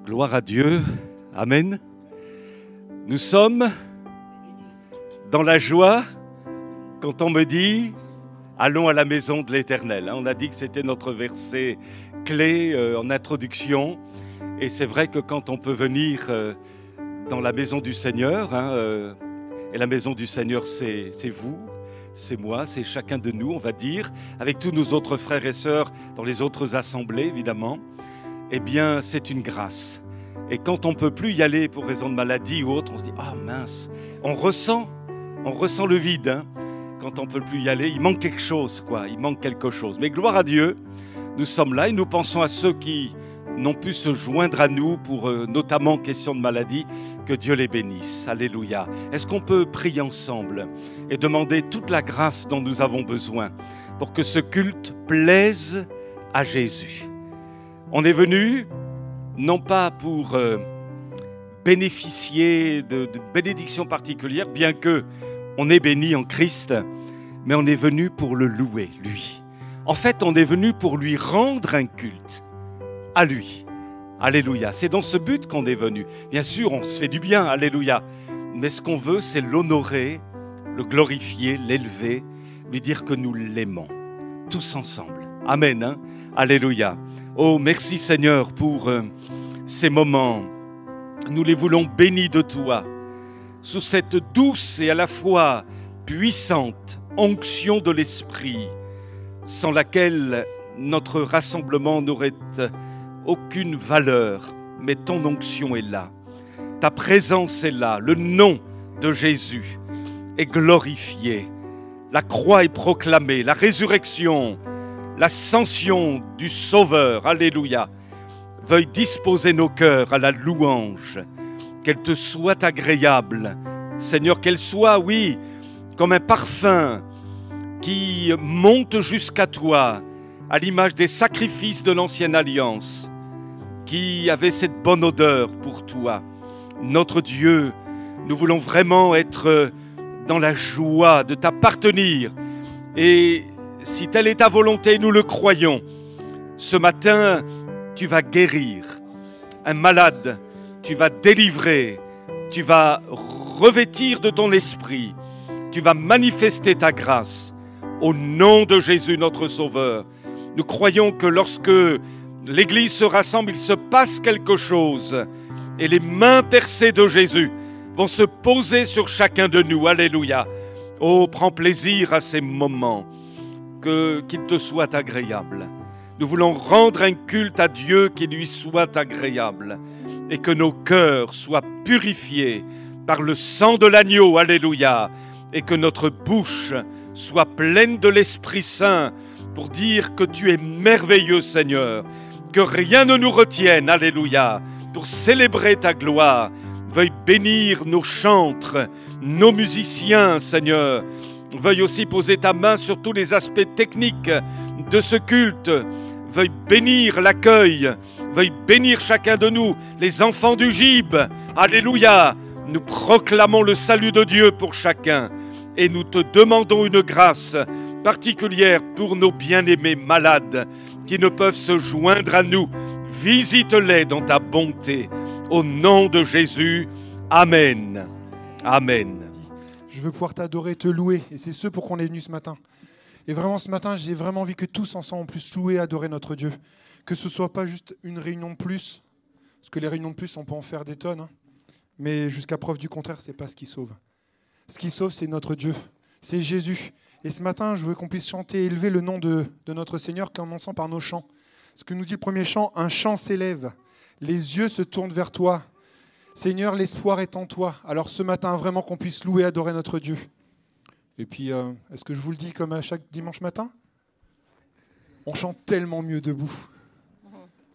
Gloire à Dieu. Amen. Nous sommes dans la joie quand on me dit « Allons à la maison de l'Éternel ». On a dit que c'était notre verset clé en introduction. Et c'est vrai que quand on peut venir dans la maison du Seigneur, et la maison du Seigneur c'est vous, c'est moi, c'est chacun de nous, on va dire, avec tous nos autres frères et sœurs dans les autres assemblées évidemment, eh bien c'est une grâce. Et quand on ne peut plus y aller pour raison de maladie ou autre, on se dit « Ah mince !» On ressent le vide. Quand on ne peut plus y aller, il manque quelque chose, quoi. Il manque quelque chose. Mais gloire à Dieu, nous sommes là et nous pensons à ceux qui n'ont pu se joindre à nous pour notamment question de maladie. Que Dieu les bénisse. Alléluia. Est-ce qu'on peut prier ensemble et demander toute la grâce dont nous avons besoin pour que ce culte plaise à Jésus? On est venu non pas pour bénéficier de bénédictions particulières, bien que on est béni en Christ, mais on est venu pour le louer, lui. En fait, on est venu pour lui rendre un culte à lui. Alléluia. C'est dans ce but qu'on est venu. Bien sûr, on se fait du bien, alléluia. Mais ce qu'on veut, c'est l'honorer, le glorifier, l'élever, lui dire que nous l'aimons, tous ensemble. Amen. Alléluia. Oh, merci Seigneur pour ces moments. Nous les voulons bénis de toi, sous cette douce et à la fois puissante onction de l'Esprit, sans laquelle notre rassemblement n'aurait aucune valeur. Mais ton onction est là, ta présence est là, le nom de Jésus est glorifié, la croix est proclamée, la résurrection, l'ascension du Sauveur, alléluia, veuille disposer nos cœurs à la louange, qu'elle te soit agréable, Seigneur, qu'elle soit, oui, comme un parfum qui monte jusqu'à toi, à l'image des sacrifices de l'ancienne alliance, qui avaient cette bonne odeur pour toi. Notre Dieu, nous voulons vraiment être dans la joie de t'appartenir, et si telle est ta volonté, nous le croyons. Ce matin, tu vas guérir un malade, tu vas délivrer, tu vas revêtir de ton esprit, tu vas manifester ta grâce. Au nom de Jésus, notre Sauveur, nous croyons que lorsque l'Église se rassemble, il se passe quelque chose et les mains percées de Jésus vont se poser sur chacun de nous. Alléluia. Oh, prends plaisir à ces moments. Qu'il te soit agréable. Nous voulons rendre un culte à Dieu qui lui soit agréable et que nos cœurs soient purifiés par le sang de l'agneau, alléluia, et que notre bouche soit pleine de l'Esprit Saint pour dire que tu es merveilleux, Seigneur, que rien ne nous retienne, alléluia, pour célébrer ta gloire. Veuille bénir nos chantres, nos musiciens, Seigneur. Veuille aussi poser ta main sur tous les aspects techniques de ce culte. Veuille bénir l'accueil. Veuille bénir chacun de nous, les enfants du gibbe. Alléluia. Nous proclamons le salut de Dieu pour chacun. Et nous te demandons une grâce particulière pour nos bien-aimés malades qui ne peuvent se joindre à nous. Visite-les dans ta bonté. Au nom de Jésus. Amen. Amen. Je veux pouvoir t'adorer, te louer. Et c'est ce pour qu'on est venu ce matin. Et vraiment, ce matin, j'ai vraiment envie que tous ensemble, on puisse louer et adorer notre Dieu. Que ce ne soit pas juste une réunion de plus. Parce que les réunions de plus, on peut en faire des tonnes. Mais jusqu'à preuve du contraire, ce n'est pas ce qui sauve. Ce qui sauve, c'est notre Dieu. C'est Jésus. Et ce matin, je veux qu'on puisse chanter et élever le nom de notre Seigneur, commençant par nos chants. Ce que nous dit le premier chant, un chant s'élève. Les yeux se tournent vers toi. Seigneur, l'espoir est en toi. Alors ce matin, vraiment qu'on puisse louer et adorer notre Dieu. Et puis, est-ce que je vous le dis comme à chaque dimanche matin? On chante tellement mieux debout.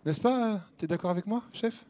N'est-ce pas? T'es d'accord avec moi, chef?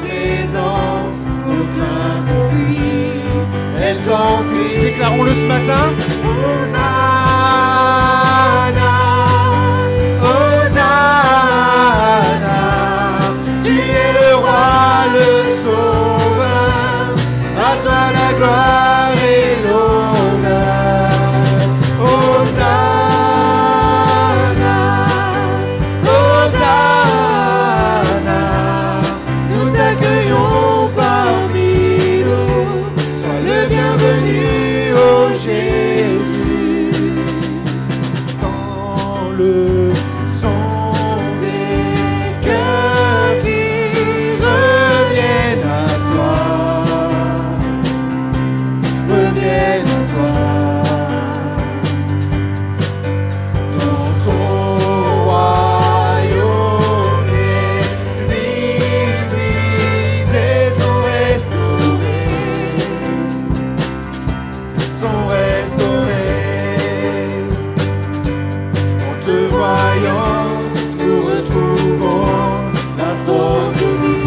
présence, nos craintes fuient, elles s'enfuient. Déclarons-le ce matin. Hosanna, Hosanna, tu es le roi, le sauveur, à toi la gloire et l'honneur. Hosanna, Hosanna, nous t'accueillons parmi nous, sois le bienvenu, ô Jésus. Dans le son des cœurs qui reviennent à toi, reviennent à toi. Dans ton royaume, les vies brisées sont restaurées, sont restaurées. En te voyant, nous retrouvons la force de vie.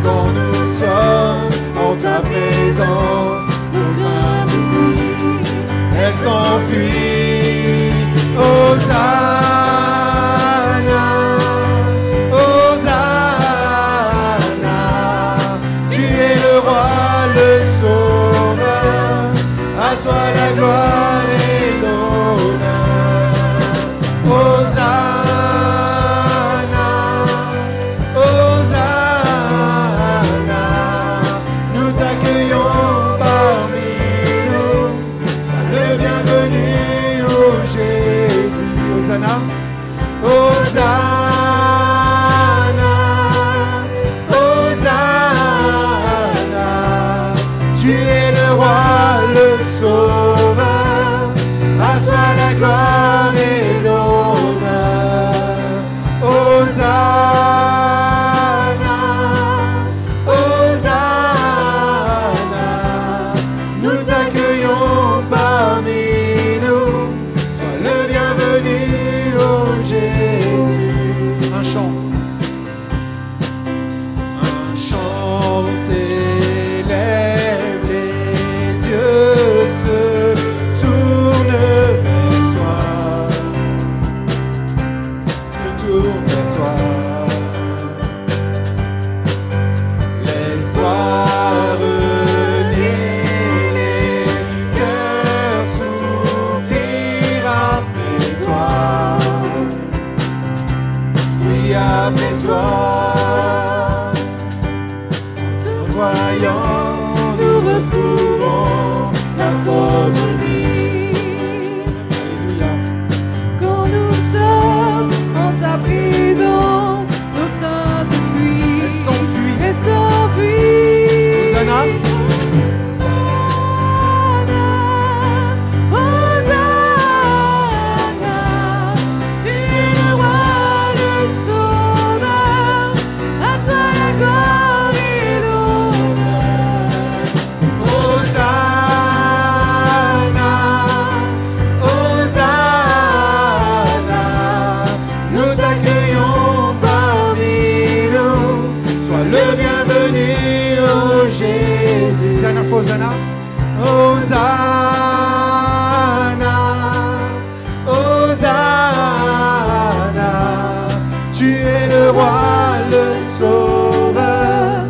Quand nous sommes en ta présence, nos craintes fuient, elles s'enfuient. Hosanna, Hosanna, tu es le roi, le sauveur, à toi la gloire et l'honneur. Hosanna, Hosanna, nous t'accueillons parmi nous, sois le bienvenu, ô Jésus. Hosanna, Hosanna, Hosanna, tu es le roi, le sauveur, à toi la gloire et l'honneur. Hosanna, Hosanna, nous t'accueillons parmi nous, sois le bienvenu, ô Jésus. Un chant. Un chant s'élève, les yeux se tournent vers toi, se tournent vers toi. L'espoir renaît, les cœurs soupirent après toi. Oui, après toi. En voyant, nous retrouvons la force de vie. Alléluia. Quand nous sommes en ta présence, nos craintes fuient. Elles s'enfuient. Elles s'enfuient. Hosanna. Hosanna, tu es le roi, le sauveur, à toi la gloire et l'honneur. Hosanna, Hosanna, nous t'accueillons parmi nous, sois le bienvenu, ô Jésus. Dernière fois, Hosanna. Hosanna, Hosanna, tu es le roi, le sauveur,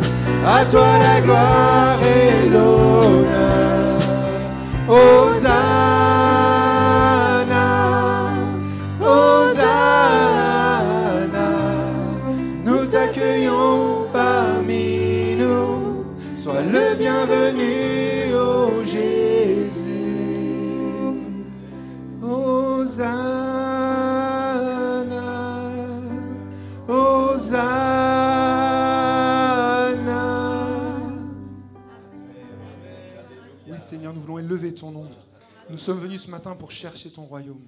à toi la gloire et l'honneur. Hosanna, Hosanna, nous t'accueillons parmi nous, sois le bienvenu, ô Jésus. Hosanna, Hosanna. Oui, Seigneur, nous voulons élever ton nom. Nous sommes venus ce matin pour chercher ton royaume.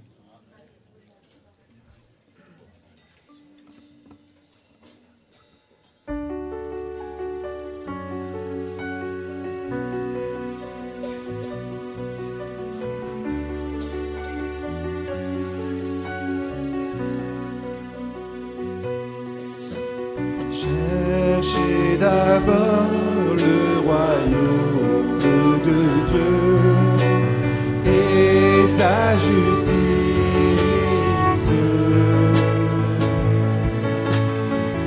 Cherchez d'abord le royaume de Dieu et sa justice.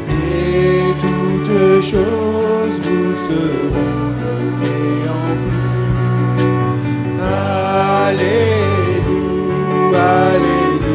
Et toutes choses vous seront données en plus. Alléluia, Alléluia.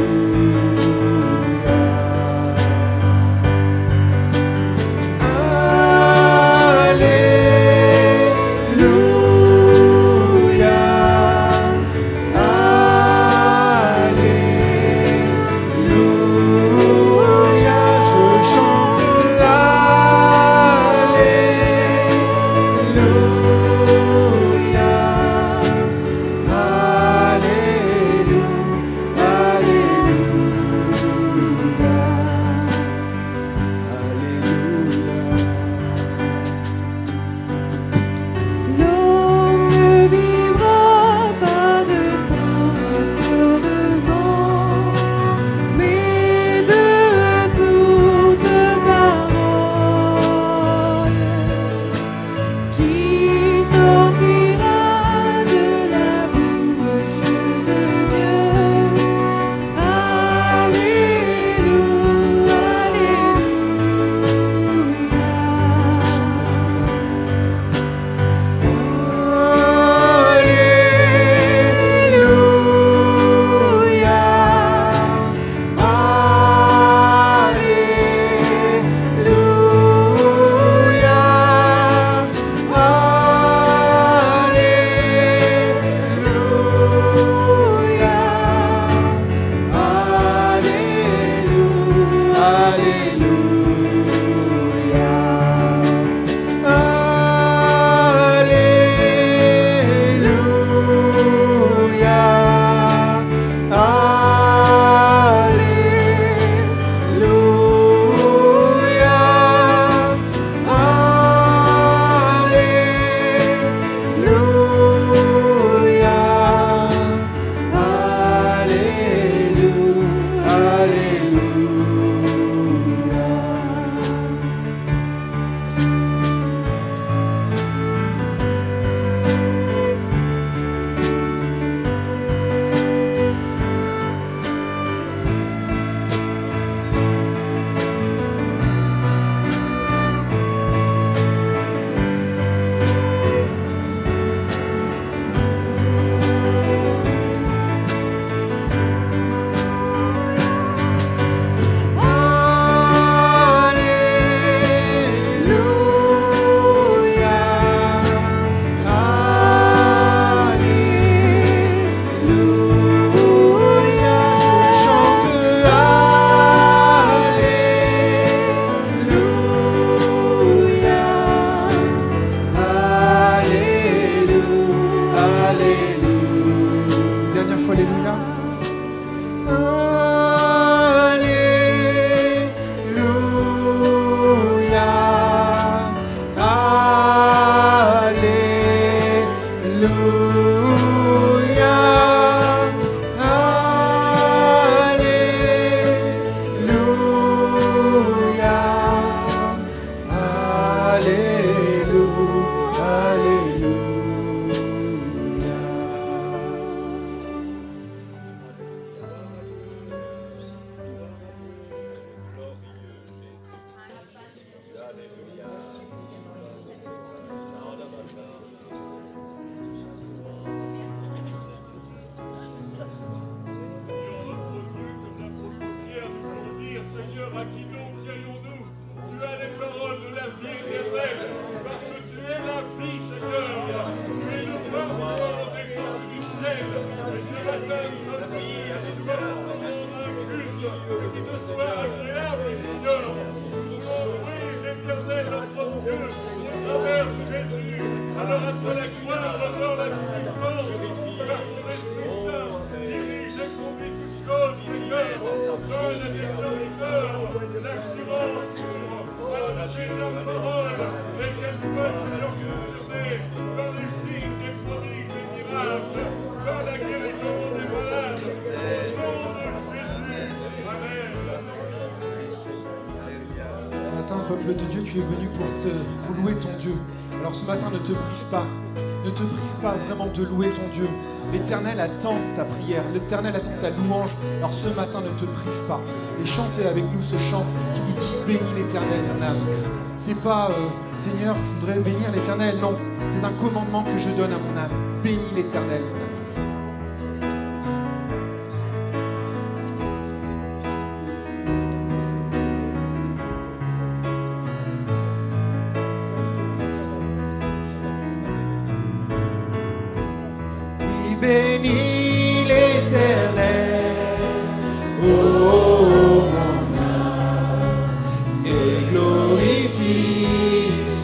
peuple de Dieu, tu es venu pour louer ton Dieu. Alors ce matin, ne te prive pas. Ne te prive pas vraiment de louer ton Dieu. L'Éternel attend ta prière. L'Éternel attend ta louange. Alors ce matin, ne te prive pas. Et chantez avec nous ce chant qui nous dit « Bénis l'Éternel, mon âme ». C'est pas Seigneur, je voudrais bénir l'Éternel. Non, c'est un commandement que je donne à mon âme. Bénis l'Éternel, mon âme. Bénis l'Éternel, oh mon âme, et glorifie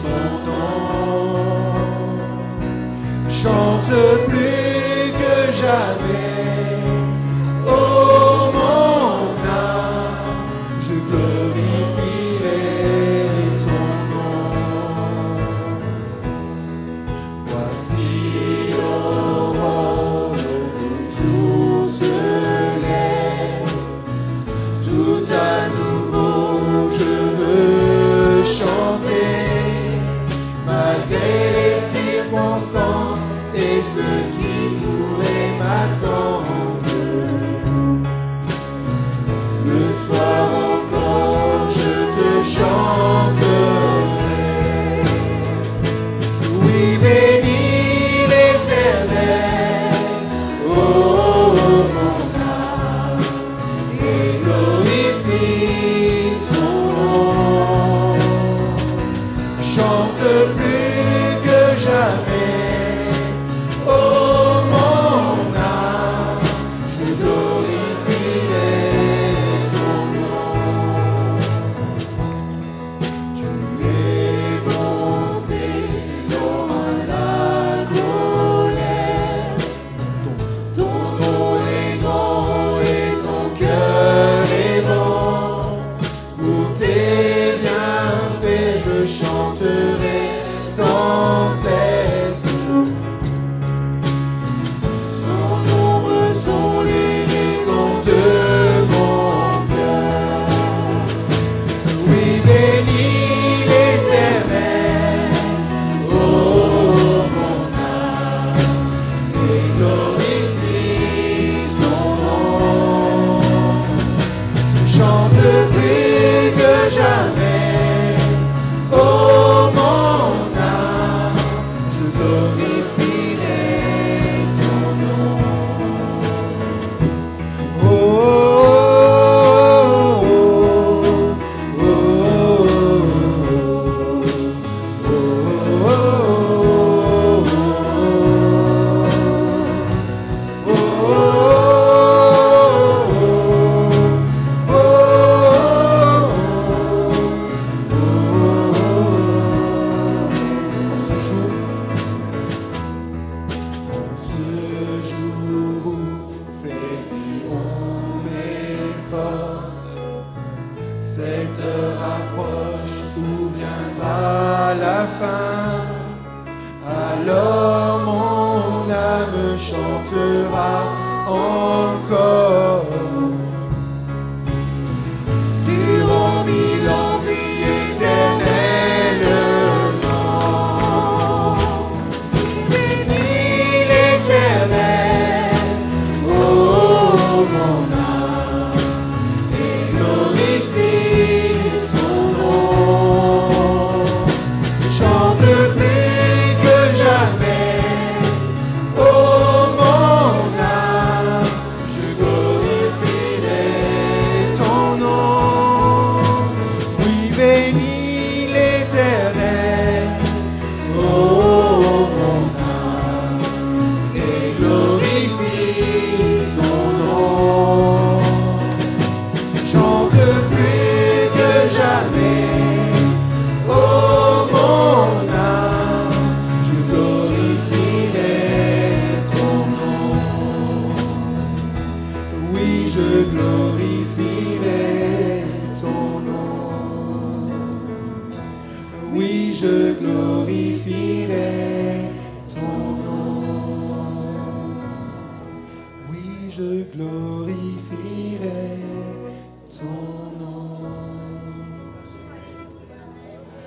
son nom. Chante plus que jamais, oh mon âme, je glorifierai ton nom. Voici tout à nouveau je veux chanter, malgré les circonstances et ce qui pourrait m'attendre. Le soir encore je te chanterai. Oui, bénis l'Éternel, oh mon âme, et glorifie son nom. Chante plus que jamais, oh mon âme, je glorifierai ton nom. Tu es monté dans la colère, ton nom est grand et ton cœur est bon. Pour tes bienfaits je chanterai sans cesse. Sans nombre sont les raisons de mon cœur. Oui, bénis l'Éternel, oh mon âme, et glorifie son nom. Chante plus que jamais, oh mon âme, je glorifierai ton nom. Oh, oh, oh, oh, ce jour où faibliront mes forces, cette heure approche où viendra la fin. Alors mon âme chantera encore. Durant 1000 ans, vie éternellement. Bénis l'Éternel, oh mon âme, et glorifie son nom. Chante plus que jamais, oh mon âme, je glorifierai ton nom. Oui, bénis l'Éternel, oh mon âme, et glorifie son nom. Chante plus que jamais, oh mon âme, je glorifierai ton nom. Oui, je glorifierai ton nom. Oui, je glorifierai ton nom. Oui, je glorifierai ton nom.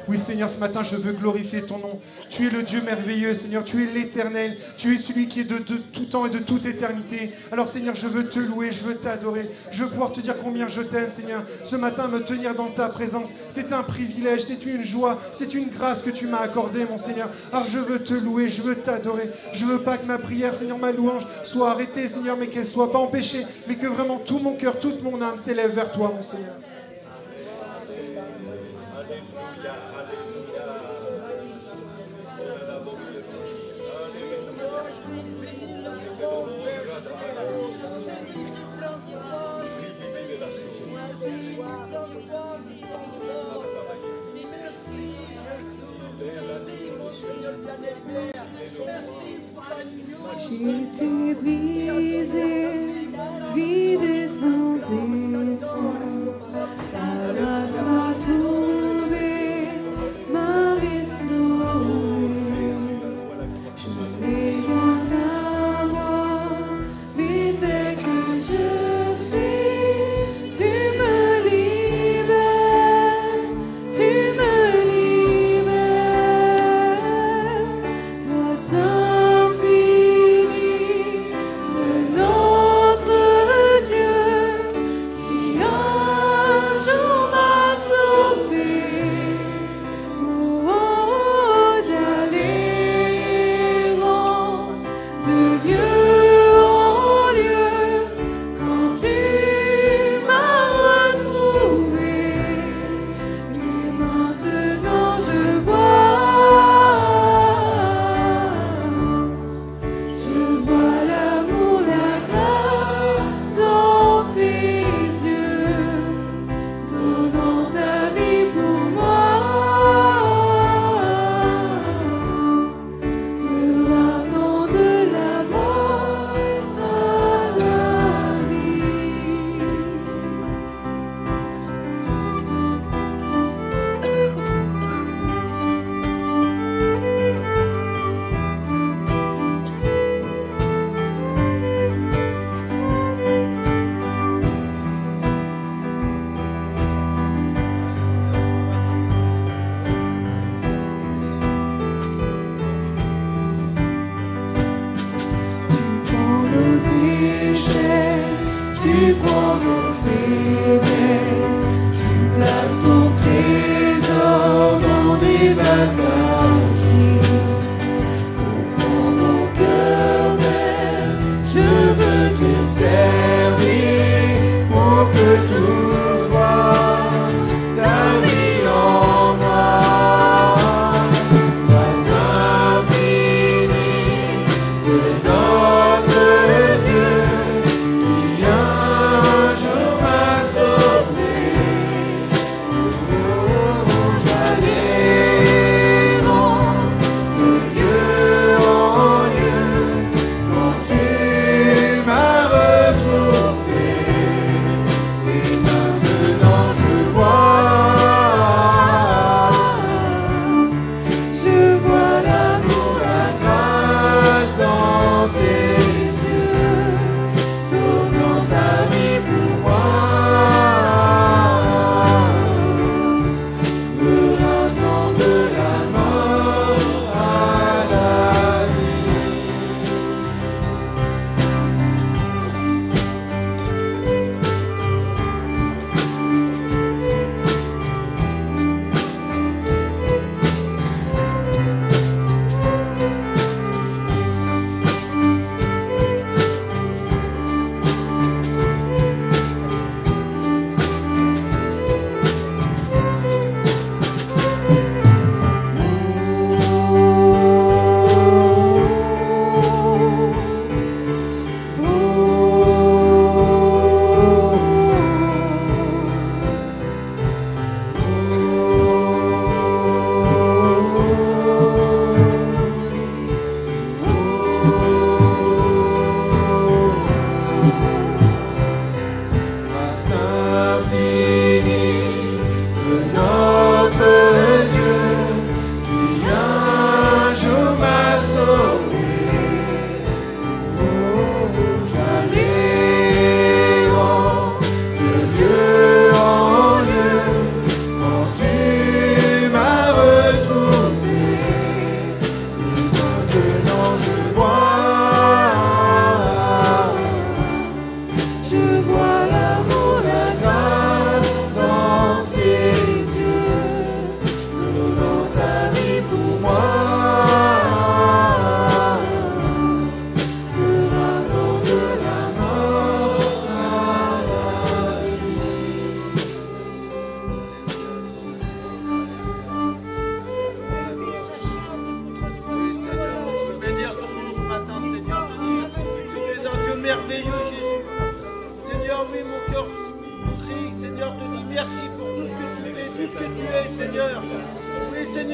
Oui, Seigneur, ce matin, je veux glorifier ton nom. Tu es le Dieu merveilleux, Seigneur. Tu es l'éternel. Tu es celui qui est de tout temps et de toute éternité. Alors, Seigneur, je veux te louer, je veux t'adorer. Je veux pouvoir te dire combien je t'aime, Seigneur. Ce matin, me tenir dans ta présence, c'est un privilège, c'est une joie, c'est une grâce que tu m'as accordée, mon Seigneur. Alors, je veux te louer, je veux t'adorer. Je veux pas que ma prière, Seigneur, ma louange soit arrêtée, Seigneur, mais qu'elle soit pas empêchée, mais que vraiment tout mon cœur, toute mon âme s'élève vers toi, mon Seigneur. J'ai été brisé, vide et sans espoir. Ta grâce m'a trouvé, m'a restauré. Je n'ai rien à moi, mais dès que je sais, tu me libères, tu me libères. Grâce infinie,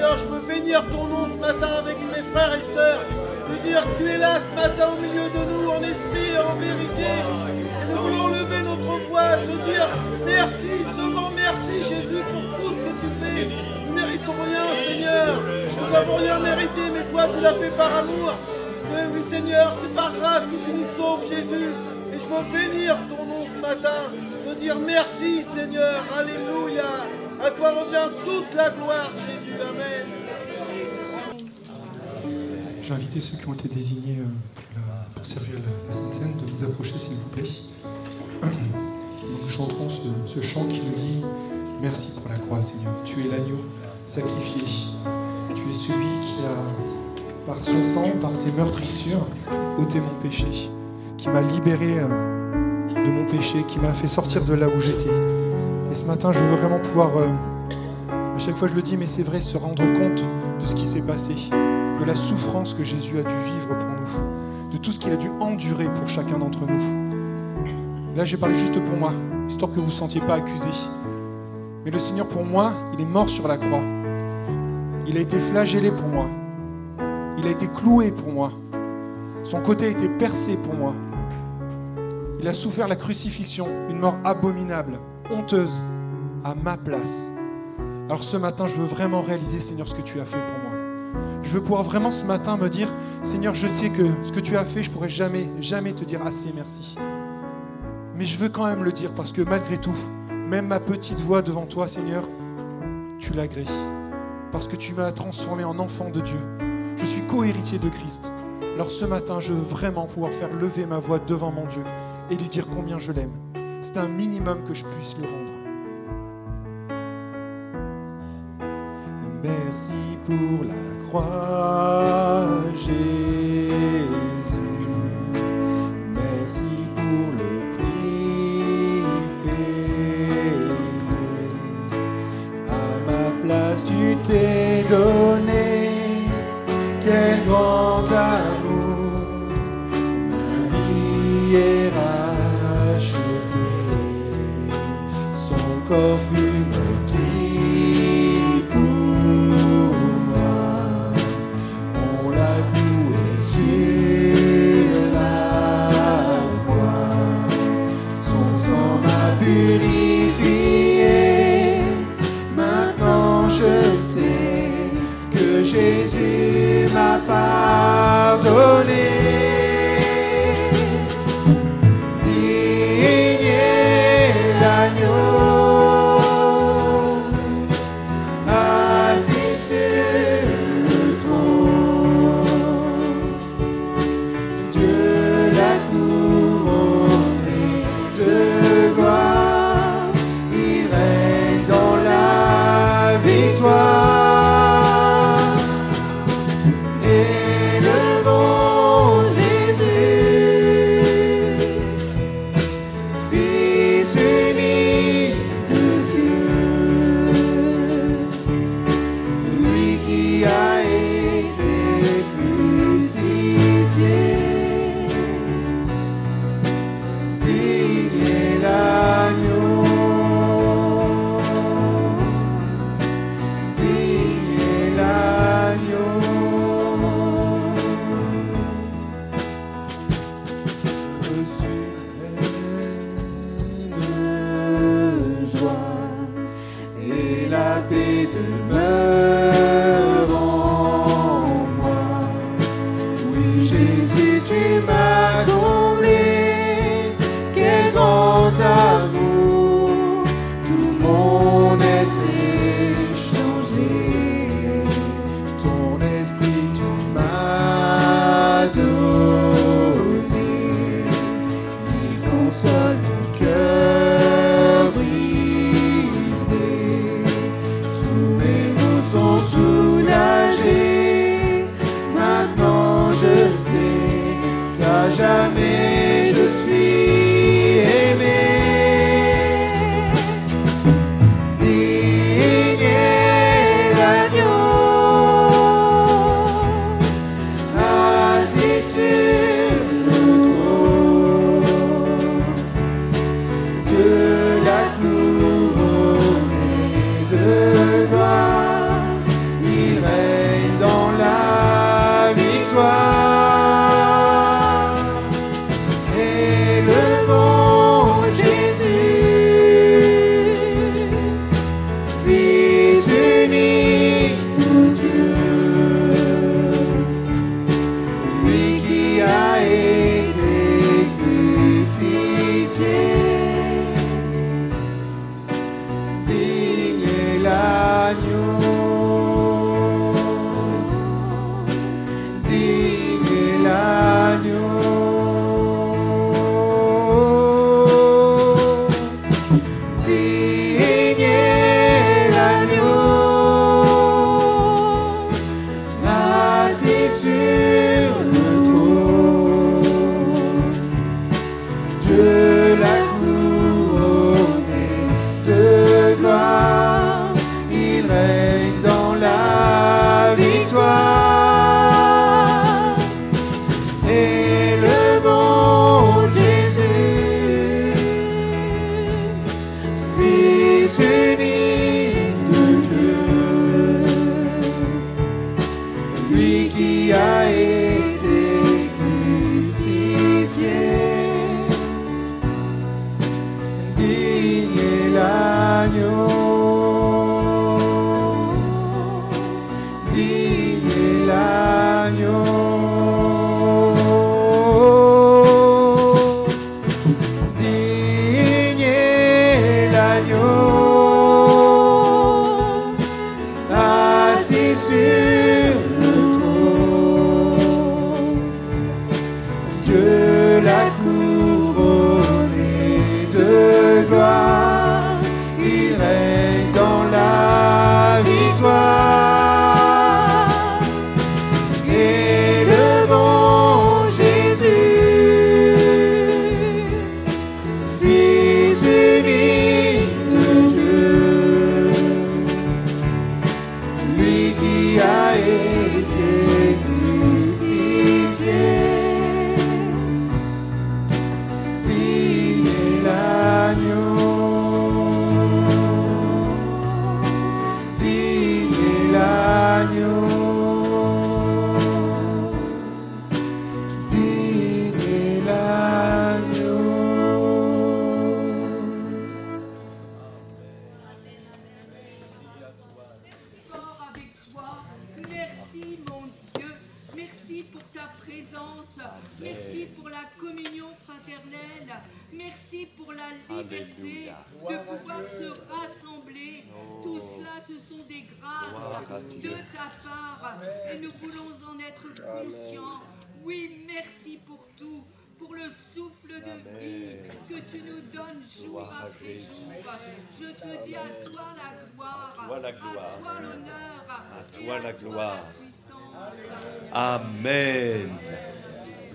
Seigneur, je veux bénir ton nom ce matin avec mes frères et sœurs. De dire que tu es là ce matin au milieu de nous, en esprit et en vérité. Et nous voulons lever notre voix, de dire merci, seulement merci Jésus pour tout ce que tu fais. Nous ne méritons rien, Seigneur. Nous n'avons rien mérité, mais toi tu l'as fait par amour. Oui, Seigneur, c'est par grâce que tu nous sauves, Jésus. Et je veux bénir ton nom ce matin, de dire merci, Seigneur. Alléluia. À toi revient toute la gloire, Jésus. Amen. J'ai invité ceux qui ont été désignés pour servir la Sainte Seine de nous approcher, s'il vous plaît. Nous chanterons ce chant qui nous dit « Merci pour la croix, Seigneur. Tu es l'agneau sacrifié. Tu es celui qui a, par son sang, par ses meurtrissures, ôté mon péché, qui m'a libéré de mon péché, qui m'a fait sortir de là où j'étais. Et ce matin, je veux vraiment pouvoir, à chaque fois je le dis, mais c'est vrai, se rendre compte de ce qui s'est passé, de la souffrance que Jésus a dû vivre pour nous, de tout ce qu'il a dû endurer pour chacun d'entre nous. Là, j'ai parlé juste pour moi, histoire que vous ne vous sentiez pas accusé. Mais le Seigneur, pour moi, il est mort sur la croix. Il a été flagellé pour moi. Il a été cloué pour moi. Son côté a été percé pour moi. Il a souffert la crucifixion, une mort abominable, honteuse, à ma place. Alors ce matin, je veux vraiment réaliser, Seigneur, ce que tu as fait pour moi. Je veux pouvoir vraiment ce matin me dire, Seigneur, je sais que ce que tu as fait, je ne pourrai jamais, jamais te dire assez merci. Mais je veux quand même le dire parce que malgré tout, même ma petite voix devant toi, Seigneur, tu l'agrées. Parce que tu m'as transformé en enfant de Dieu. Je suis co-héritier de Christ. Alors ce matin, je veux vraiment pouvoir faire lever ma voix devant mon Dieu et lui dire combien je l'aime. C'est un minimum que je puisse lui rendre. Merci pour la croix, Jésus. Merci pour le prix payé. À ma place, tu t'es donné. Quel grand amour. Ma vie est rachetée. Son corps fut meurtri pour moi. On l'a cloué sur la croix. Son sang m'a purifié. Maintenant je sais que Jésus m'a pardonné. Digne est l'agneau. Yeah. sur le trône. Dieu l'a couronné de gloire, il règne dans la victoire. Élevons Jésus, Fils unique de Dieu, lui qui a été crucifié. Digne est l'agneau, digne est l'agneau, digne est l'agneau. Fort avec toi. Merci mon Dieu. Merci pour ta présence. Merci pour la communion fraternelle. Merci pour la liberté de pouvoir se rassembler. Tout cela, ce sont des grâces de ta part. Et nous voulons en être conscients. Oui, merci pour tout. Pour le souffle de vie que tu nous donnes jour après jour. Je te dis à toi la gloire, à toi l'honneur, à toi la gloire. la puissance. Amen.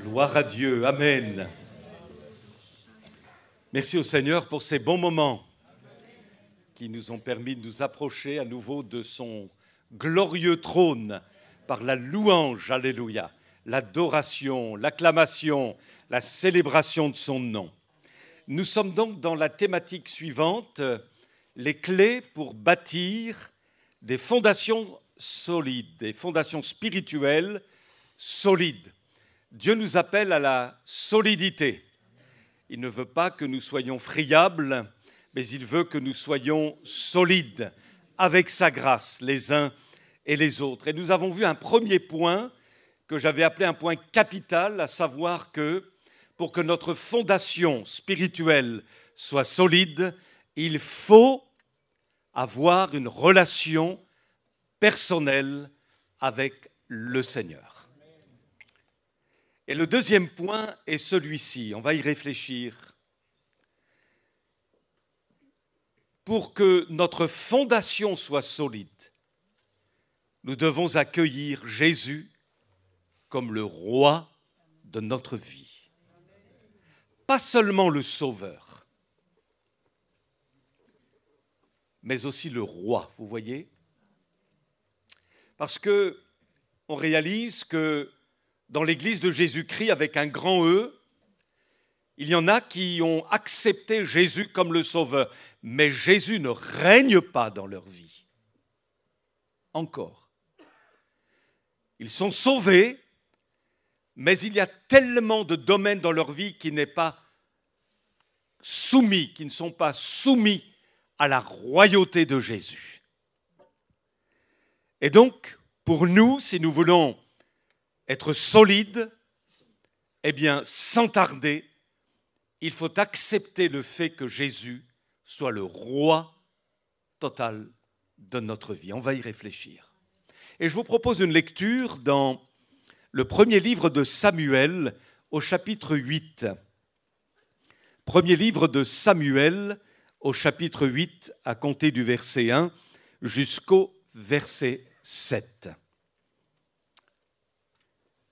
Gloire à Dieu. Amen. Merci au Seigneur pour ces bons moments qui nous ont permis de nous approcher à nouveau de son glorieux trône par la louange, alléluia, l'adoration, l'acclamation, la célébration de son nom. Nous sommes donc dans la thématique suivante, les clés pour bâtir des fondations solides, des fondations spirituelles solides. Dieu nous appelle à la solidité. Il ne veut pas que nous soyons friables, mais il veut que nous soyons solides avec sa grâce, les uns et les autres. Et nous avons vu un premier point que j'avais appelé un point capital, à savoir que pour que notre fondation spirituelle soit solide, il faut avoir une relation personnelle avec le Seigneur. Et le deuxième point est celui-ci, on va y réfléchir. Pour que notre fondation soit solide, nous devons accueillir Jésus comme le roi de notre vie. Pas seulement le sauveur, mais aussi le roi, vous voyez ? Parce qu'on réalise que dans l'Église de Jésus-Christ, avec un grand E, il y en a qui ont accepté Jésus comme le sauveur, mais Jésus ne règne pas dans leur vie. Encore. Ils sont sauvés, mais il y a tellement de domaines dans leur vie qui ne sont pas soumis à la royauté de Jésus. Et donc, pour nous, si nous voulons être solides, eh bien, sans tarder, il faut accepter le fait que Jésus soit le roi total de notre vie. On va y réfléchir. Et je vous propose une lecture dans le premier livre de Samuel, au chapitre 8. Premier livre de Samuel, au chapitre 8, à compter du verset 1 jusqu'au verset 7.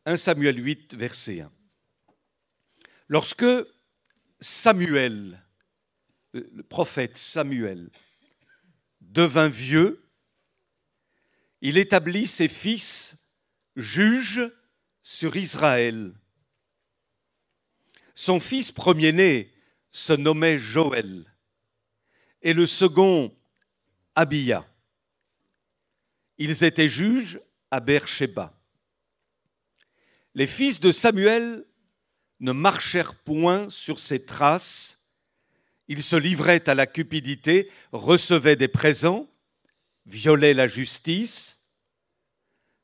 1 Samuel 8, verset 1. Lorsque Samuel, le prophète Samuel, devint vieux, il établit ses fils juges sur Israël. Son fils premier-né se nommait Joël et le second Abia. Ils étaient juges à Beer-Shéba. Les fils de Samuel ne marchèrent point sur ses traces. Ils se livraient à la cupidité, recevaient des présents, violaient la justice.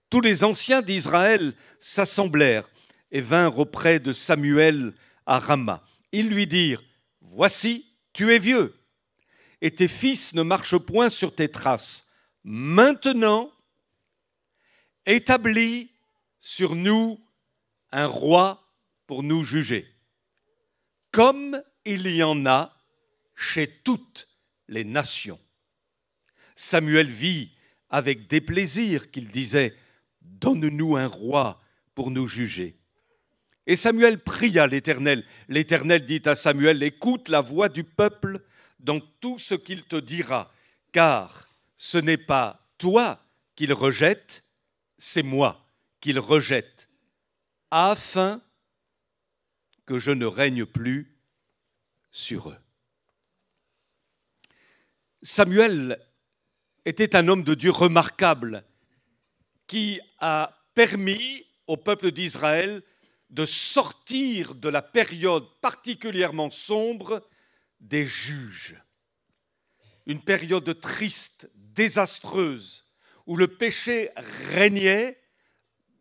Tous les anciens d'Israël s'assemblèrent et vinrent auprès de Samuel à Rama. Ils lui dirent : « Voici, tu es vieux, et tes fils ne marchent point sur tes traces. Maintenant, établit sur nous un roi pour nous juger, comme il y en a chez toutes les nations. Samuel vit avec déplaisir qu'il disait « Donne-nous un roi pour nous juger ». Et Samuel pria l'Éternel. L'Éternel dit à Samuel « Écoute la voix du peuple dans tout ce qu'il te dira, car ce n'est pas toi qu'il rejette, c'est moi qu'il rejette, afin que je ne règne plus sur eux. » Samuel était un homme de Dieu remarquable qui a permis au peuple d'Israël de sortir de la période particulièrement sombre des juges. Une période triste, désastreuse, où le péché régnait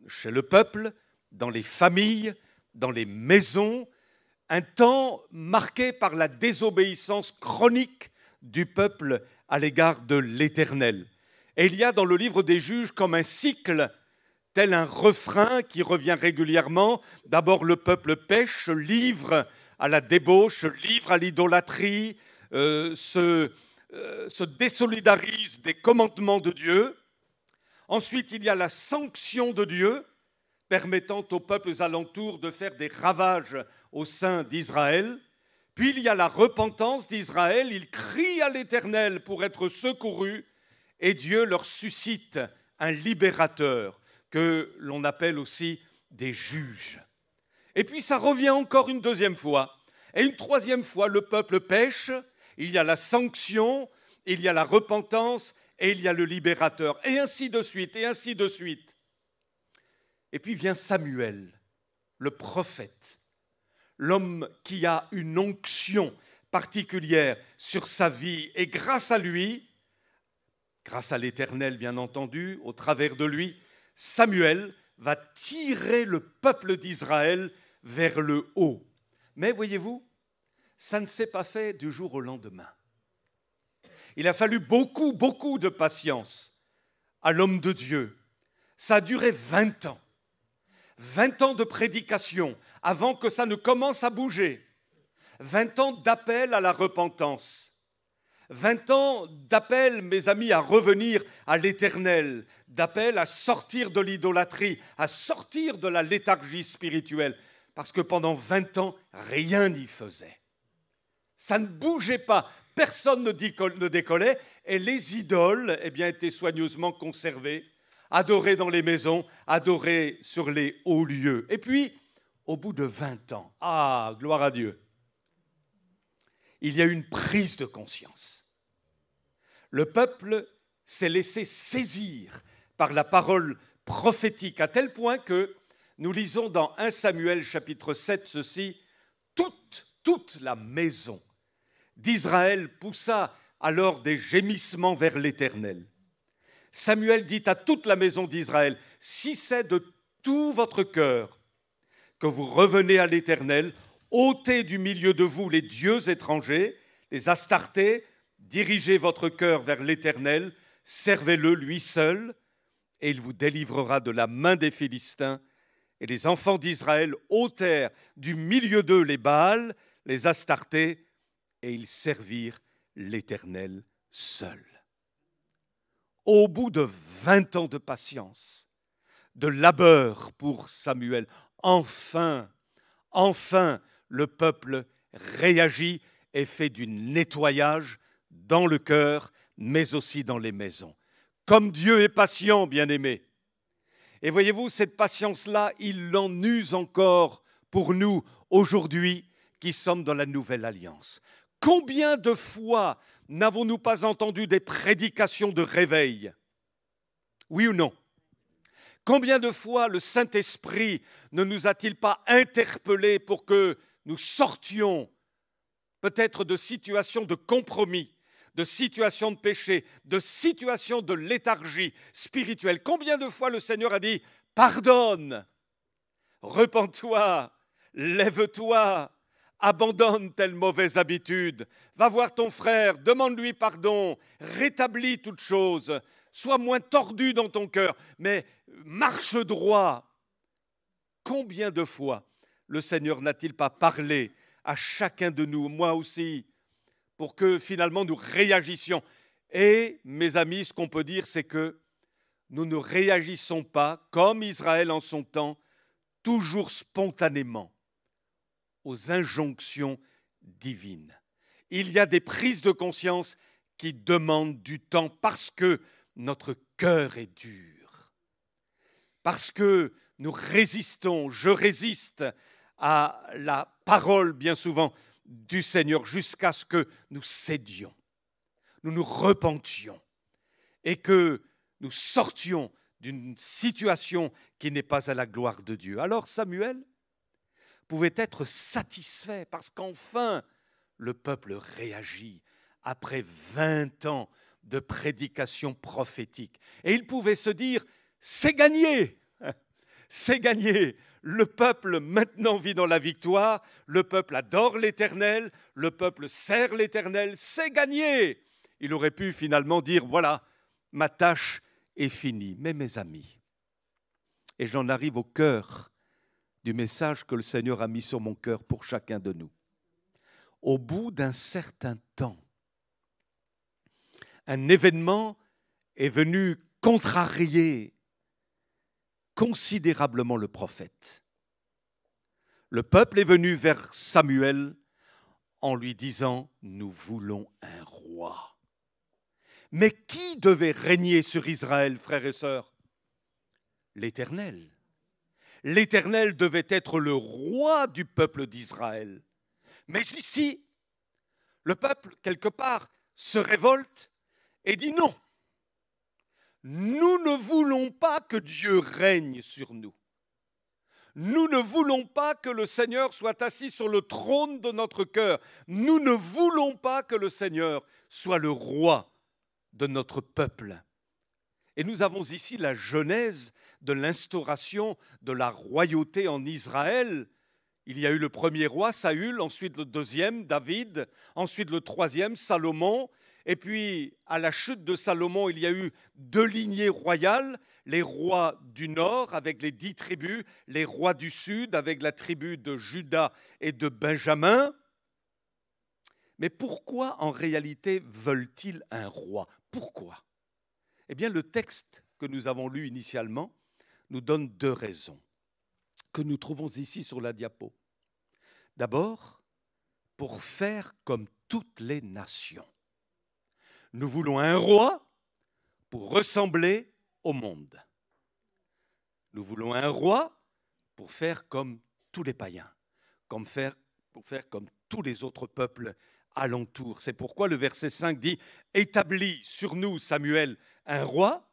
chez le peuple, dans les familles, dans les maisons, un temps marqué par la désobéissance chronique du peuple à l'égard de l'Éternel. Et il y a dans le livre des Juges comme un cycle, tel un refrain qui revient régulièrement. D'abord le peuple pêche, se livre à la débauche, se livre à l'idolâtrie, se désolidarise des commandements de Dieu. Ensuite, il y a la sanction de Dieu, permettant aux peuples alentours de faire des ravages au sein d'Israël. Puis il y a la repentance d'Israël, ils crient à l'Éternel pour être secourus, et Dieu leur suscite un libérateur, que l'on appelle aussi des juges. Et puis ça revient encore une deuxième fois, et une troisième fois, le peuple pêche, il y a la sanction, il y a la repentance, et il y a le libérateur, et ainsi de suite, et ainsi de suite. Et puis vient Samuel, le prophète, l'homme qui a une onction particulière sur sa vie. Et grâce à lui, grâce à l'Éternel bien entendu, au travers de lui, Samuel va tirer le peuple d'Israël vers le haut. Mais voyez-vous, ça ne s'est pas fait du jour au lendemain. Il a fallu beaucoup de patience à l'homme de Dieu. Ça a duré 20 ans. 20 ans de prédication avant que ça ne commence à bouger. 20 ans d'appel à la repentance. 20 ans d'appel, mes amis, à revenir à l'Éternel, d'appel à sortir de l'idolâtrie, à sortir de la léthargie spirituelle, parce que pendant 20 ans, rien n'y faisait. Ça ne bougeait pas, personne ne décollait, et les idoles étaient soigneusement conservées, adorées dans les maisons, adorées sur les hauts lieux. Et puis, au bout de 20 ans, gloire à Dieu, il y a une prise de conscience. Le peuple s'est laissé saisir par la parole prophétique, à tel point que nous lisons dans 1 Samuel chapitre 7 ceci, toute la maison d'Israël poussa alors des gémissements vers l'Éternel. Samuel dit à toute la maison d'Israël, si c'est de tout votre cœur que vous revenez à l'Éternel, ôtez du milieu de vous les dieux étrangers, les Astartés, dirigez votre cœur vers l'Éternel, servez-le lui seul, et il vous délivrera de la main des Philistins. Et les enfants d'Israël ôtèrent du milieu d'eux les Baals, les Astartés, et ils servirent l'Éternel seul. Au bout de 20 ans de patience, de labeur pour Samuel, enfin, le peuple réagit et fait du nettoyage dans le cœur, mais aussi dans les maisons. Comme Dieu est patient, bien-aimés. Et voyez-vous, cette patience-là, il l'en use encore pour nous aujourd'hui qui sommes dans la nouvelle alliance. Combien de fois n'avons-nous pas entendu des prédications de réveil? Oui ou non? Combien de fois le Saint-Esprit ne nous a-t-il pas interpellés pour que nous sortions peut-être de situations de compromis, de situations de péché, de situations de léthargie spirituelle? Combien de fois le Seigneur a dit « Pardonne, repens-toi, lève-toi, abandonne telle mauvaise habitude, va voir ton frère, demande-lui pardon, rétablis toutes choses, sois moins tordu dans ton cœur, mais marche droit. Combien de fois le Seigneur n'a-t-il pas parlé à chacun de nous, moi aussi, pour que finalement nous réagissions? Et mes amis, ce qu'on peut dire, c'est que nous ne réagissons pas, comme Israël en son temps, toujours spontanément aux injonctions divines. Il y a des prises de conscience qui demandent du temps parce que notre cœur est dur, parce que nous résistons, je résiste à la parole bien souvent du Seigneur jusqu'à ce que nous cédions, nous nous repentions et que nous sortions d'une situation qui n'est pas à la gloire de Dieu. Alors Samuel pouvait être satisfait parce qu'enfin le peuple réagit après 20 ans de prédication prophétique. Et il pouvait se dire, c'est gagné, c'est gagné. Le peuple maintenant vit dans la victoire, le peuple adore l'Éternel, le peuple sert l'Éternel, c'est gagné. Il aurait pu finalement dire, voilà, ma tâche est finie. Mais mes amis, et j'en arrive au cœur du message que le Seigneur a mis sur mon cœur pour chacun de nous. Au bout d'un certain temps, un événement est venu contrarier considérablement le prophète. Le peuple est venu vers Samuel en lui disant « Nous voulons un roi ». Mais qui devait régner sur Israël, frères et sœurs? L'Éternel. L'Éternel devait être le roi du peuple d'Israël. Mais ici, le peuple, quelque part, se révolte et dit non. Nous ne voulons pas que Dieu règne sur nous. Nous ne voulons pas que le Seigneur soit assis sur le trône de notre cœur. Nous ne voulons pas que le Seigneur soit le roi de notre peuple. Et nous avons ici la genèse de l'instauration de la royauté en Israël. Il y a eu le premier roi, Saül, ensuite le deuxième, David, ensuite le troisième, Salomon. Et puis, à la chute de Salomon, il y a eu 2 lignées royales, les rois du nord avec les 10 tribus, les rois du sud avec la tribu de Juda et de Benjamin. Mais pourquoi en réalité veulent-ils un roi? Pourquoi? Eh bien, le texte que nous avons lu initialement nous donne 2 raisons que nous trouvons ici sur la diapo. D'abord, pour faire comme toutes les nations. Nous voulons un roi pour ressembler au monde. Nous voulons un roi pour faire comme tous les païens, pour faire comme tous les autres peuples alentour. C'est pourquoi le verset 5 dit « Établis sur nous, Samuel, un roi,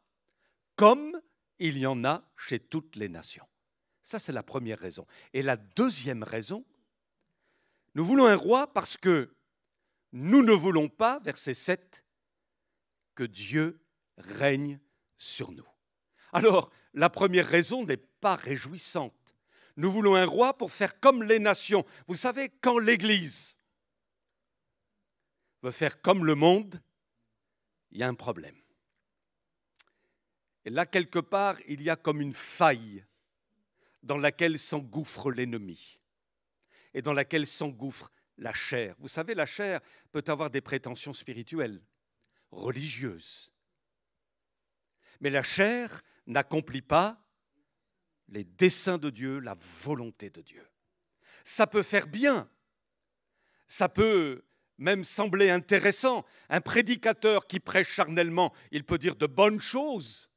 comme il y en a chez toutes les nations. » Ça, c'est la première raison. Et la deuxième raison, nous voulons un roi parce que nous ne voulons pas, verset 7, que Dieu règne sur nous. Alors, la première raison n'est pas réjouissante. Nous voulons un roi pour faire comme les nations. Vous savez, quand l'Église veut faire comme le monde, il y a un problème. Et là, quelque part, il y a comme une faille dans laquelle s'engouffre l'ennemi et dans laquelle s'engouffre la chair. Vous savez, la chair peut avoir des prétentions spirituelles, religieuses. Mais la chair n'accomplit pas les desseins de Dieu, la volonté de Dieu. Ça peut faire bien, ça peut même sembler intéressant. Un prédicateur qui prêche charnellement, il peut dire de bonnes choses.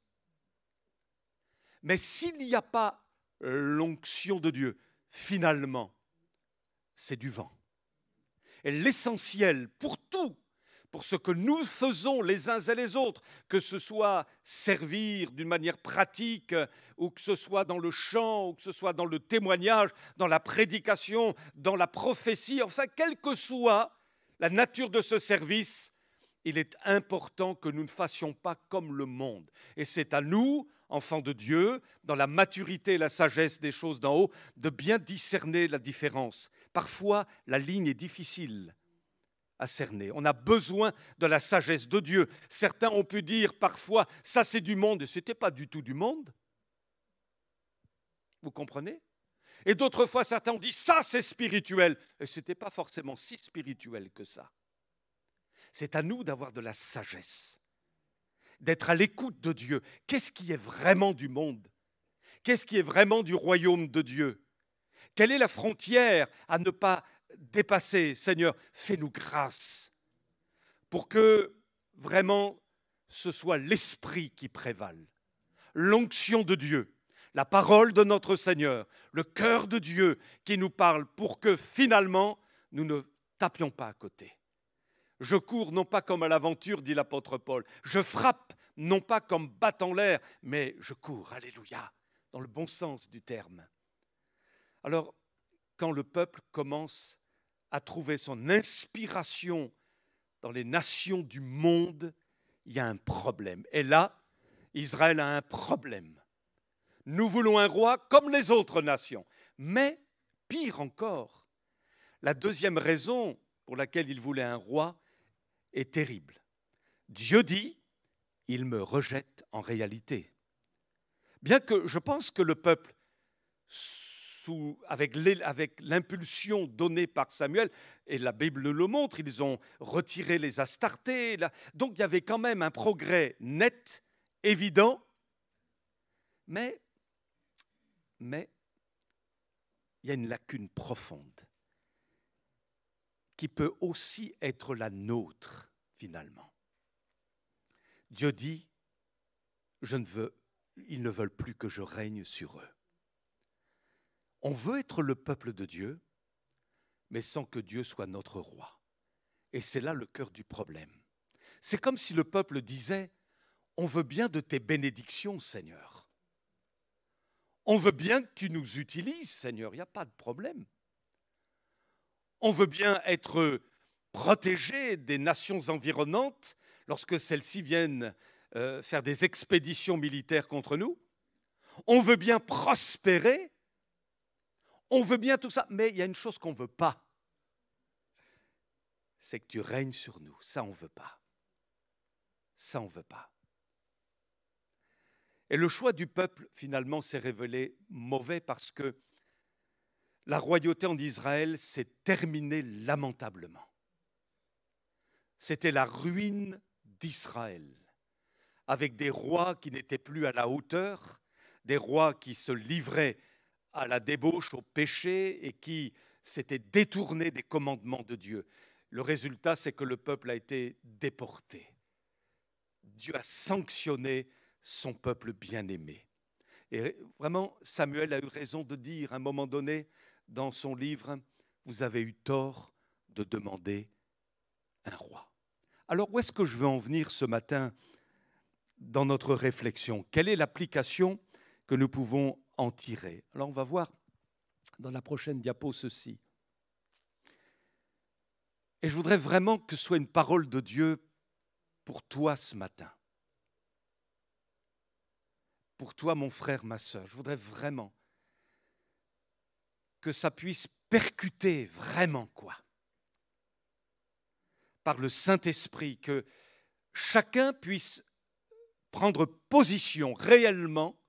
Mais s'il n'y a pas l'onction de Dieu, finalement, c'est du vent. Et l'essentiel pour tout, pour ce que nous faisons les uns et les autres, que ce soit servir d'une manière pratique, ou que ce soit dans le chant, ou que ce soit dans le témoignage, dans la prédication, dans la prophétie, enfin, quelle que soit la nature de ce service, il est important que nous ne fassions pas comme le monde. Et c'est à nous, enfant de Dieu, dans la maturité et la sagesse des choses d'en haut, de bien discerner la différence. Parfois, la ligne est difficile à cerner. On a besoin de la sagesse de Dieu. Certains ont pu dire parfois, ça c'est du monde, et ce n'était pas du tout du monde. Vous comprenez? Et d'autres fois, certains ont dit, ça c'est spirituel, et ce n'était pas forcément si spirituel que ça. C'est à nous d'avoir de la sagesse, d'être à l'écoute de Dieu. Qu'est-ce qui est vraiment du monde? Qu'est-ce qui est vraiment du royaume de Dieu? Quelle est la frontière à ne pas dépasser? Seigneur, fais-nous grâce pour que vraiment ce soit l'esprit qui prévale, l'onction de Dieu, la parole de notre Seigneur, le cœur de Dieu qui nous parle pour que finalement nous ne tapions pas à côté. Je cours non pas comme à l'aventure, dit l'apôtre Paul. Je frappe non pas comme battant l'air, mais je cours, alléluia, dans le bon sens du terme. Alors, quand le peuple commence à trouver son inspiration dans les nations du monde, il y a un problème. Et là, Israël a un problème. Nous voulons un roi comme les autres nations. Mais, pire encore, la deuxième raison pour laquelle il voulait un roi est terrible. Dieu dit, il me rejette en réalité. Bien que je pense que le peuple, avec l'impulsion donnée par Samuel, et la Bible le montre, ils ont retiré les Astartés, donc il y avait quand même un progrès net, évident, mais il y a une lacune profonde qui peut aussi être la nôtre, finalement. Dieu dit, ils ne veulent plus que je règne sur eux. On veut être le peuple de Dieu, mais sans que Dieu soit notre roi. Et c'est là le cœur du problème. C'est comme si le peuple disait, on veut bien de tes bénédictions, Seigneur. On veut bien que tu nous utilises, Seigneur, il n'y a pas de problème. On veut bien être protégé des nations environnantes lorsque celles-ci viennent faire des expéditions militaires contre nous. On veut bien prospérer. On veut bien tout ça. Mais il y a une chose qu'on ne veut pas. C'est que tu règnes sur nous. Ça, on ne veut pas. Ça, on ne veut pas. Et le choix du peuple, finalement, s'est révélé mauvais parce que la royauté en Israël s'est terminée lamentablement. C'était la ruine d'Israël, avec des rois qui n'étaient plus à la hauteur, des rois qui se livraient à la débauche, au péché et qui s'étaient détournés des commandements de Dieu. Le résultat, c'est que le peuple a été déporté. Dieu a sanctionné son peuple bien-aimé. Et vraiment, Samuel a eu raison de dire à un moment donné dans son livre, vous avez eu tort de demander un roi. Alors, où est-ce que je veux en venir ce matin dans notre réflexion? Quelle est l'application que nous pouvons en tirer? Alors, on va voir dans la prochaine diapo ceci. Et je voudrais vraiment que ce soit une parole de Dieu pour toi ce matin. Pour toi, mon frère, ma sœur. Je voudrais vraiment que ça puisse percuter vraiment, quoi. Par le Saint-Esprit, que chacun puisse prendre position réellement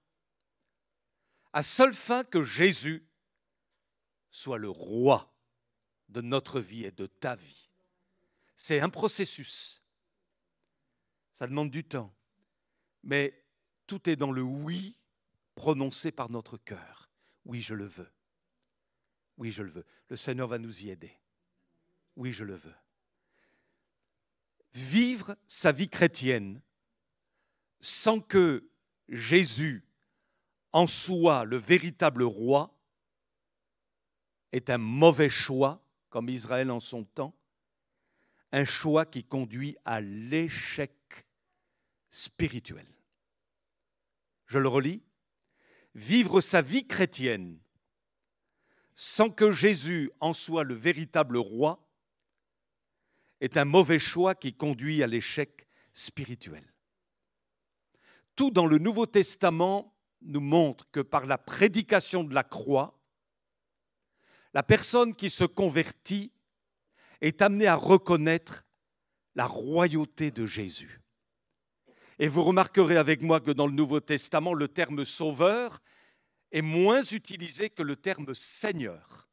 à seule fin que Jésus soit le roi de notre vie et de ta vie. C'est un processus. Ça demande du temps. Mais tout est dans le oui prononcé par notre cœur. Oui, je le veux. Oui, je le veux. Le Seigneur va nous y aider. Oui, je le veux. Vivre sa vie chrétienne sans que Jésus en soit le véritable roi est un mauvais choix, comme Israël en son temps, un choix qui conduit à l'échec spirituel. Je le relis. Vivre sa vie chrétienne sans que Jésus en soit le véritable roi est un mauvais choix qui conduit à l'échec spirituel. Tout dans le Nouveau Testament nous montre que par la prédication de la croix, la personne qui se convertit est amenée à reconnaître la royauté de Jésus. Et vous remarquerez avec moi que dans le Nouveau Testament, le terme sauveur est moins utilisé que le terme Seigneur,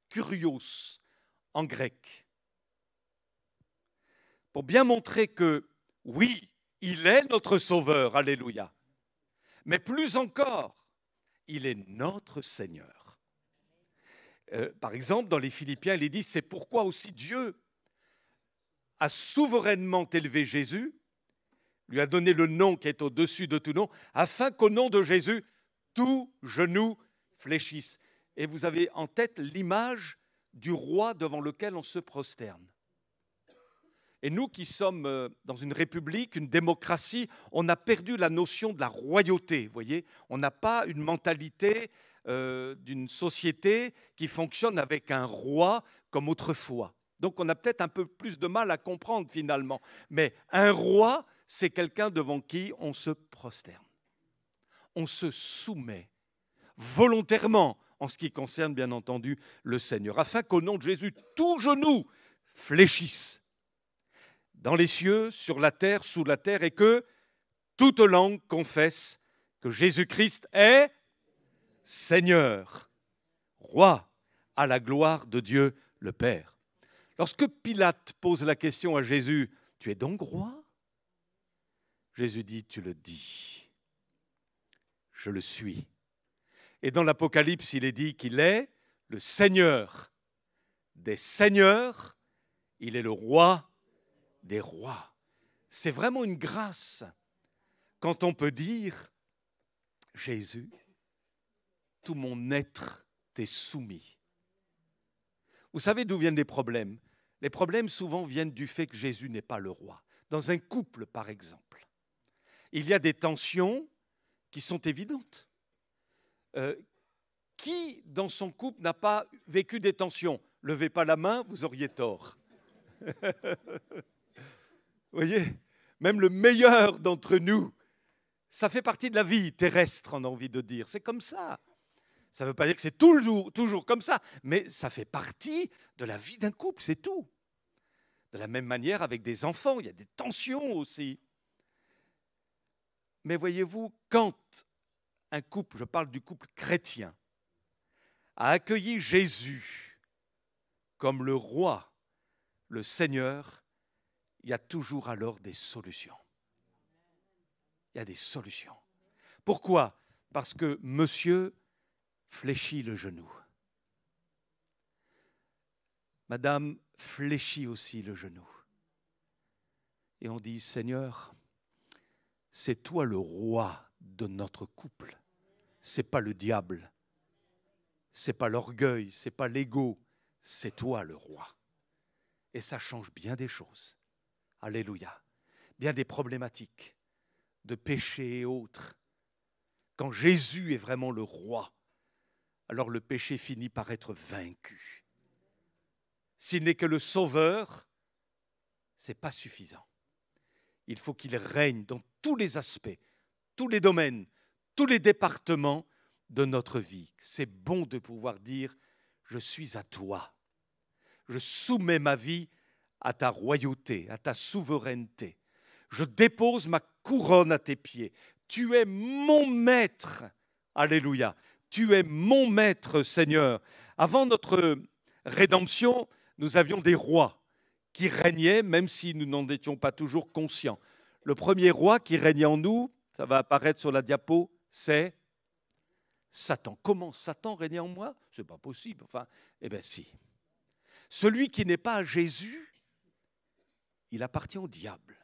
kurios en grec. Pour bien montrer que, oui, il est notre sauveur, alléluia, mais plus encore, il est notre Seigneur. Par exemple, dans les Philippiens, il est dit, c'est pourquoi aussi Dieu a souverainement élevé Jésus, lui a donné le nom qui est au-dessus de tout nom, afin qu'au nom de Jésus, tout genou fléchisse. Et vous avez en tête l'image du roi devant lequel on se prosterne. Et nous qui sommes dans une république, une démocratie, on a perdu la notion de la royauté, vous voyez. On n'a pas une mentalité d'une société qui fonctionne avec un roi comme autrefois. Donc on a peut-être un peu plus de mal à comprendre finalement. Mais un roi, c'est quelqu'un devant qui on se prosterne. On se soumet volontairement en ce qui concerne bien entendu le Seigneur, afin qu'au nom de Jésus, tout genou fléchisse dans les cieux, sur la terre, sous la terre, et que toute langue confesse que Jésus-Christ est Seigneur, roi, à la gloire de Dieu le Père. Lorsque Pilate pose la question à Jésus, « Tu es donc roi ?» Jésus dit, « Tu le dis, je le suis. » Et dans l'Apocalypse, il est dit qu'il est le Seigneur des seigneurs, il est le roi des rois. C'est vraiment une grâce quand on peut dire, « Jésus, tout mon être t'est soumis. » Vous savez d'où viennent les problèmes? Les problèmes souvent viennent du fait que Jésus n'est pas le roi. Dans un couple, par exemple, il y a des tensions qui sont évidentes. Qui, dans son couple, n'a pas vécu des tensions? Levez pas la main, vous auriez tort. Vous voyez, même le meilleur d'entre nous, ça fait partie de la vie terrestre, on a envie de dire. C'est comme ça. Ça ne veut pas dire que c'est toujours comme ça, mais ça fait partie de la vie d'un couple, c'est tout. De la même manière, avec des enfants, il y a des tensions aussi. Mais voyez-vous, quand un couple, je parle du couple chrétien, a accueilli Jésus comme le roi, le Seigneur, il y a toujours alors des solutions. Il y a des solutions. Pourquoi? Parce que monsieur fléchit le genou. Madame fléchit aussi le genou. Et on dit, Seigneur, c'est toi le roi de notre couple. C'est pas le diable. C'est pas l'orgueil, c'est pas l'ego. C'est toi le roi. Et ça change bien des choses. Alléluia. Bien des problématiques de péché et autres. Quand Jésus est vraiment le roi, alors le péché finit par être vaincu. S'il n'est que le sauveur, ce n'est pas suffisant. Il faut qu'il règne dans tous les aspects, tous les domaines, tous les départements de notre vie. C'est bon de pouvoir dire, je suis à toi. Je soumets ma vie à ta royauté, à ta souveraineté. Je dépose ma couronne à tes pieds. Tu es mon maître. Alléluia. Tu es mon maître, Seigneur. Avant notre rédemption, nous avions des rois qui régnaient, même si nous n'en étions pas toujours conscients. Le premier roi qui régnait en nous, ça va apparaître sur la diapo, c'est Satan. Comment Satan régnait en moi? Ce n'est pas possible. Enfin, eh bien si. Celui qui n'est pas à Jésus, il appartient au diable.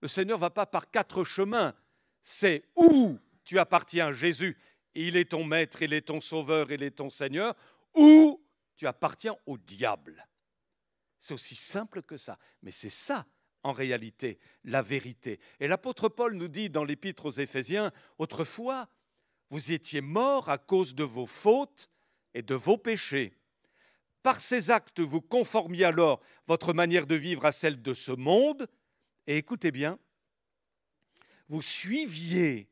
Le Seigneur ne va pas par 4 chemins. C'est où tu appartiens à Jésus, il est ton maître, il est ton sauveur, il est ton Seigneur, ou tu appartiens au diable. C'est aussi simple que ça. Mais c'est ça, en réalité, la vérité. Et l'apôtre Paul nous dit dans l'épître aux Éphésiens, autrefois, vous étiez morts à cause de vos fautes et de vos péchés. Par ces actes, vous conformiez alors votre manière de vivre à celle de ce monde. Et écoutez bien, vous suiviez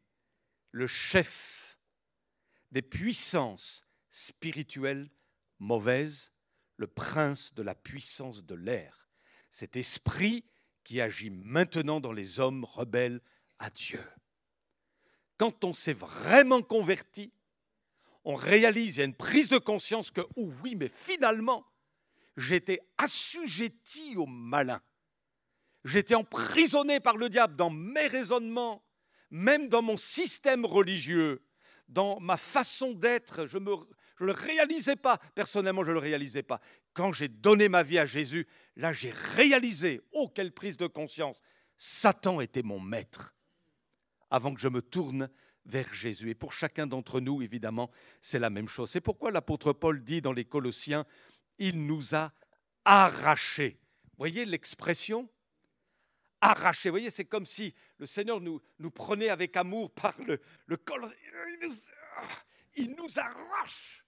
le chef des puissances spirituelles mauvaises, le prince de la puissance de l'air, cet esprit qui agit maintenant dans les hommes rebelles à Dieu. Quand on s'est vraiment converti, on réalise, il y a une prise de conscience que, oh oui, mais finalement, j'étais assujetti au malin. J'étais emprisonné par le diable dans mes raisonnements, même dans mon système religieux, dans ma façon d'être. Je ne le réalisais pas. Personnellement, je ne le réalisais pas. Quand j'ai donné ma vie à Jésus, là, j'ai réalisé, oh, quelle prise de conscience. Satan était mon maître avant que je me tourne vers Jésus. Et pour chacun d'entre nous, évidemment, c'est la même chose. C'est pourquoi l'apôtre Paul dit dans les Colossiens, il nous a arrachés. Vous voyez l'expression ? Arrachés. Vous voyez, c'est comme si le Seigneur nous prenait avec amour par le col. Il nous arrache.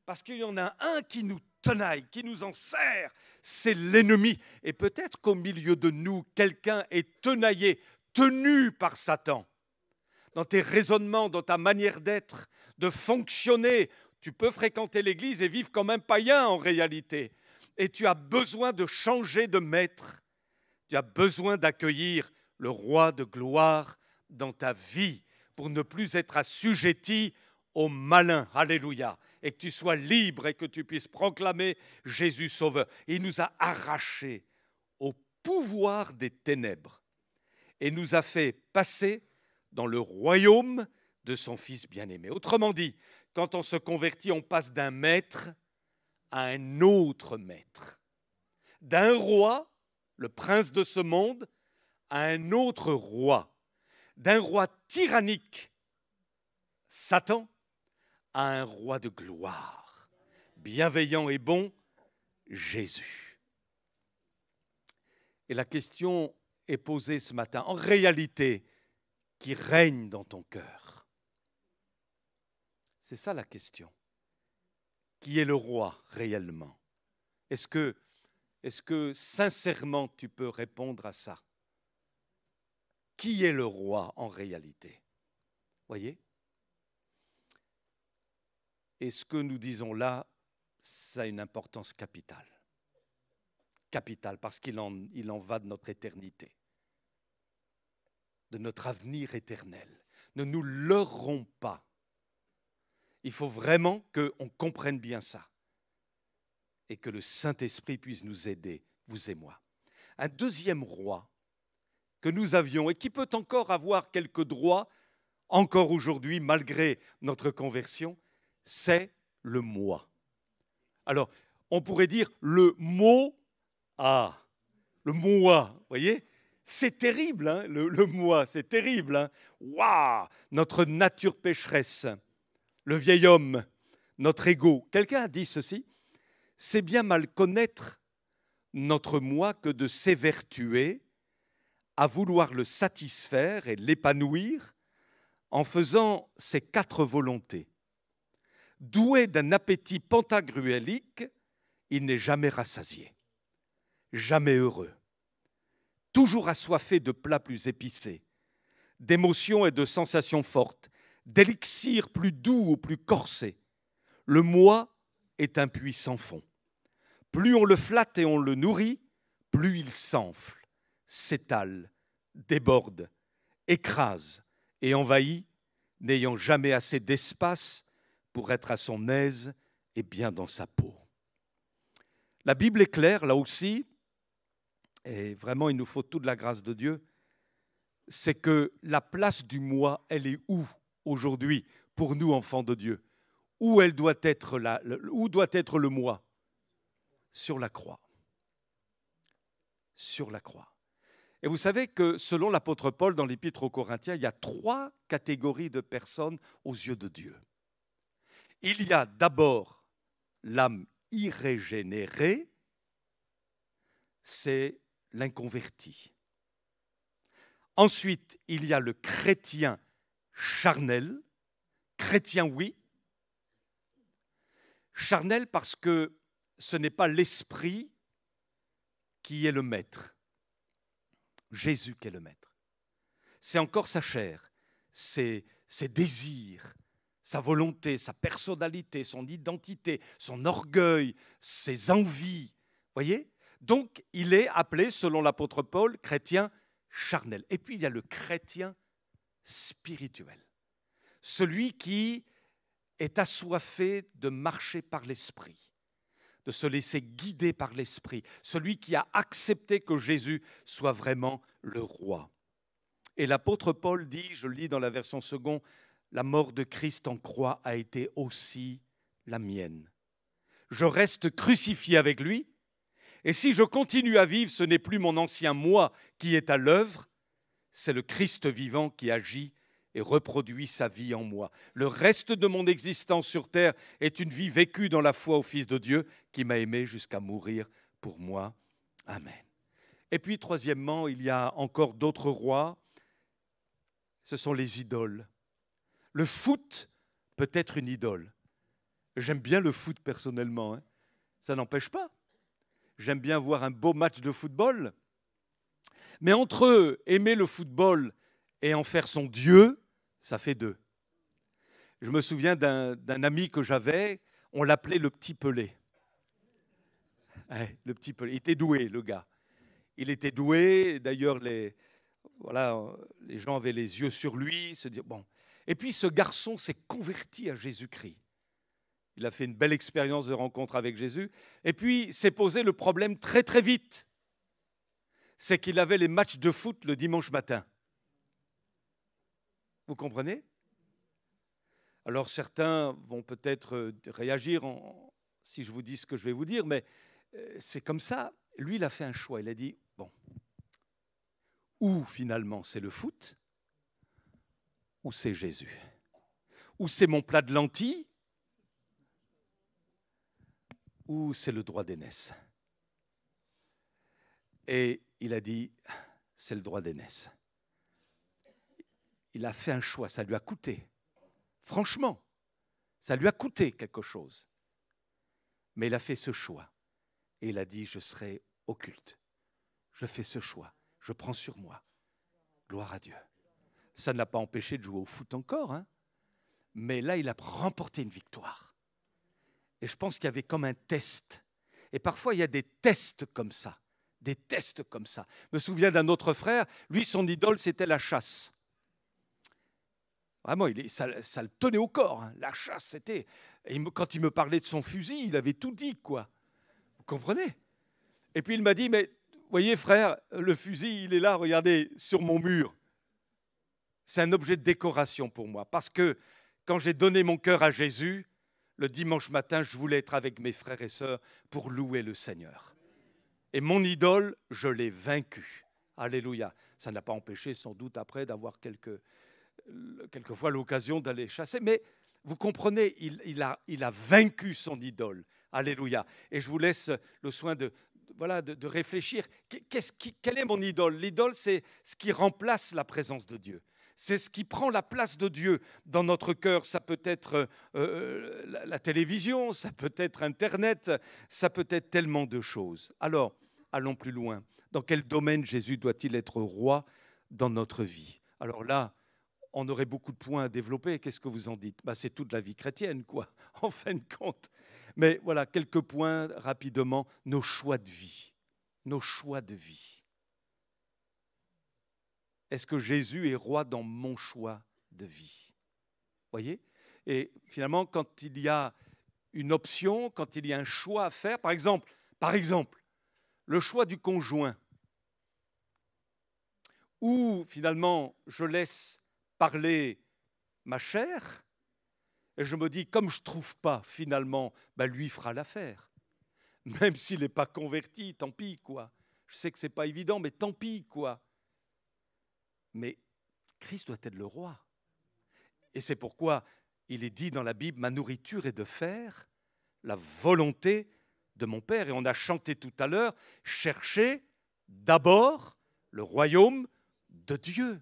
Parce qu'il y en a un qui nous tenaille, qui nous enserre. C'est l'ennemi. Et peut-être qu'au milieu de nous, quelqu'un est tenaillé, tenu par Satan. Dans tes raisonnements, dans ta manière d'être, de fonctionner. Tu peux fréquenter l'église et vivre comme un païen en réalité. Et tu as besoin de changer de maître. Tu as besoin d'accueillir le roi de gloire dans ta vie pour ne plus être assujetti au malin. Alléluia. Et que tu sois libre et que tu puisses proclamer Jésus Sauveur. Il nous a arrachés au pouvoir des ténèbres et nous a fait passer dans le royaume de son Fils bien-aimé. Autrement dit, quand on se convertit, on passe d'un maître à un autre maître. D'un roi, le prince de ce monde, à un autre roi. D'un roi tyrannique, Satan, à un roi de gloire, bienveillant et bon, Jésus. Et la question est posée ce matin, en réalité, qui règne dans ton cœur? C'est ça la question. Qui est le roi réellement? Est-ce que sincèrement tu peux répondre à ça? Qui est le roi en réalité? Voyez? Et ce que nous disons là, ça a une importance capitale. Capitale, parce qu'il en va de notre éternité, de notre avenir éternel. Ne nous leurrons pas. Il faut vraiment qu'on comprenne bien ça et que le Saint-Esprit puisse nous aider, vous et moi. Un deuxième roi que nous avions et qui peut encore avoir quelques droits, encore aujourd'hui, malgré notre conversion, c'est le moi. Alors, on pourrait dire le mot ah, le moi, vous voyez? C'est terrible, hein, le moi, c'est terrible. Hein. Waouh, notre nature pécheresse, le vieil homme, notre ego. Quelqu'un a dit ceci, c'est bien mal connaître notre moi que de s'évertuer à vouloir le satisfaire et l'épanouir en faisant ses 4 volontés. Doué d'un appétit pantagruélique, il n'est jamais rassasié, jamais heureux, toujours assoiffé de plats plus épicés, d'émotions et de sensations fortes, d'élixirs plus doux ou plus corsés. Le moi est un puits sans fond. Plus on le flatte et on le nourrit, plus il s'enfle, s'étale, déborde, écrase et envahit, n'ayant jamais assez d'espace pour être à son aise et bien dans sa peau. La Bible est claire, là aussi, et vraiment il nous faut toute la grâce de Dieu, c'est que la place du moi, elle est où aujourd'hui pour nous, enfants de Dieu? Où elle doit être où doit être le moi? Sur la croix. Sur la croix. Et vous savez que selon l'apôtre Paul dans l'Épître aux Corinthiens, il y a 3 catégories de personnes aux yeux de Dieu. Il y a d'abord l'âme irrégénérée, c'est l'inconverti. Ensuite, il y a le chrétien charnel, chrétien oui, charnel parce que ce n'est pas l'esprit qui est le maître, Jésus qui est le maître. c'est encore sa chair, ses désirs, sa volonté, sa personnalité, son identité, son orgueil, ses envies. Voyez ? Donc, il est appelé, selon l'apôtre Paul, chrétien charnel. Et puis, il y a le chrétien spirituel. Celui qui est assoiffé de marcher par l'esprit, de se laisser guider par l'esprit. Celui qui a accepté que Jésus soit vraiment le roi. Et l'apôtre Paul dit, je le lis dans la version seconde, la mort de Christ en croix a été aussi la mienne. Je reste crucifié avec lui, et si je continue à vivre, ce n'est plus mon ancien moi qui est à l'œuvre, c'est le Christ vivant qui agit et reproduit sa vie en moi. Le reste de mon existence sur terre est une vie vécue dans la foi au Fils de Dieu qui m'a aimé jusqu'à mourir pour moi. Amen. Et puis, troisièmement, il y a encore d'autres rois, ce sont les idoles. Le foot peut être une idole. J'aime bien le foot personnellement, hein. Ça n'empêche pas. J'aime bien voir un beau match de football. Mais entre aimer le football et en faire son Dieu, ça fait deux. Je me souviens d'un ami que j'avais, on l'appelait le petit Pelé. Le petit Pelé. Il était doué, le gars. Il était doué, d'ailleurs, les gens avaient les yeux sur lui, se dire, bon. Et puis ce garçon s'est converti à Jésus-Christ. Il a fait une belle expérience de rencontre avec Jésus. Et puis s'est posé le problème très très vite. C'est qu'il avait les matchs de foot le dimanche matin. Vous comprenez ? Alors certains vont peut-être réagir si je vous dis ce que je vais vous dire, mais c'est comme ça. Lui, il a fait un choix. Il a dit, bon, ou finalement c'est le foot, ou c'est Jésus. Ou c'est mon plat de lentilles, ou c'est le droit d'aînesse. Et il a dit, c'est le droit d'aînesse. Il a fait un choix, ça lui a coûté. Franchement, ça lui a coûté quelque chose. Mais il a fait ce choix. Et il a dit, je serai au culte. Je fais ce choix. Je prends sur moi. Gloire à Dieu. Ça ne l'a pas empêché de jouer au foot encore, hein. Mais là, il a remporté une victoire. Et je pense qu'il y avait comme un test. Et parfois, il y a des tests comme ça. Des tests comme ça. Je me souviens d'un autre frère, lui, son idole, c'était la chasse. Vraiment, ça le tenait au corps. Hein. La chasse, c'était... Et quand il me parlait de son fusil, il avait tout dit, quoi. Vous comprenez ? Et puis il m'a dit, mais voyez, frère, le fusil, il est là, regardez, sur mon mur. C'est un objet de décoration pour moi. Parce que quand j'ai donné mon cœur à Jésus, le dimanche matin, je voulais être avec mes frères et sœurs pour louer le Seigneur. Et mon idole, je l'ai vaincu. Alléluia. Ça n'a pas empêché sans doute après d'avoir quelquefois l'occasion d'aller chasser. Mais vous comprenez, il a vaincu son idole. Alléluia. Et je vous laisse le soin de réfléchir. Quelle est mon idole ? L'idole, c'est ce qui remplace la présence de Dieu. C'est ce qui prend la place de Dieu dans notre cœur. Ça peut être la télévision, ça peut être Internet, ça peut être tellement de choses. Alors, allons plus loin. Dans quel domaine Jésus doit-il être roi dans notre vie ? Alors là, on aurait beaucoup de points à développer. Qu'est-ce que vous en dites ? C'est toute la vie chrétienne, quoi, en fin de compte. Mais voilà, quelques points rapidement. Nos choix de vie. Nos choix de vie. Est-ce que Jésus est roi dans mon choix de vie ? Voyez ? Et finalement, quand il y a une option, quand il y a un choix à faire, par exemple, le choix du conjoint, où finalement je laisse parler ma chair, et je me dis, comme je ne trouve pas finalement, lui fera l'affaire. Même s'il n'est pas converti, tant pis, quoi. Je sais que ce n'est pas évident, mais tant pis, quoi. Mais Christ doit être le roi. Et c'est pourquoi il est dit dans la Bible, ma nourriture est de faire la volonté de mon Père. Et on a chanté tout à l'heure, cherchez d'abord le royaume de Dieu.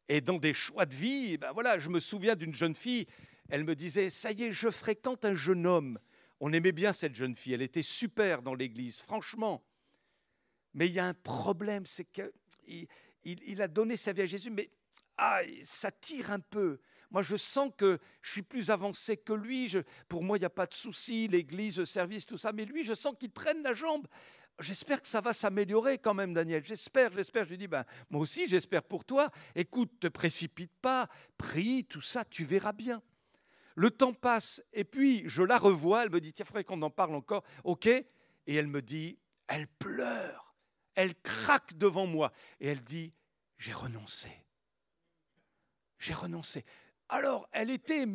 Et dans des choix de vie, je me souviens d'une jeune fille, elle me disait, ça y est, je fréquente un jeune homme. On aimait bien cette jeune fille, elle était super dans l'église, franchement. Mais il y a un problème, c'est que il a donné sa vie à Jésus, mais ça tire un peu. Moi, je sens que je suis plus avancé que lui. Pour moi, il n'y a pas de souci, l'église, le service, tout ça. Mais lui, je sens qu'il traîne la jambe. J'espère que ça va s'améliorer quand même, Daniel. J'espère. Je lui dis, moi aussi, j'espère pour toi. Écoute, ne te précipite pas, prie, tout ça, tu verras bien. Le temps passe et puis je la revois. Elle me dit, tiens, il faudrait qu'on en parle encore. OK. Et elle me dit, elle pleure. Elle craque devant moi. Et elle dit, j'ai renoncé. J'ai renoncé. Alors, elle était,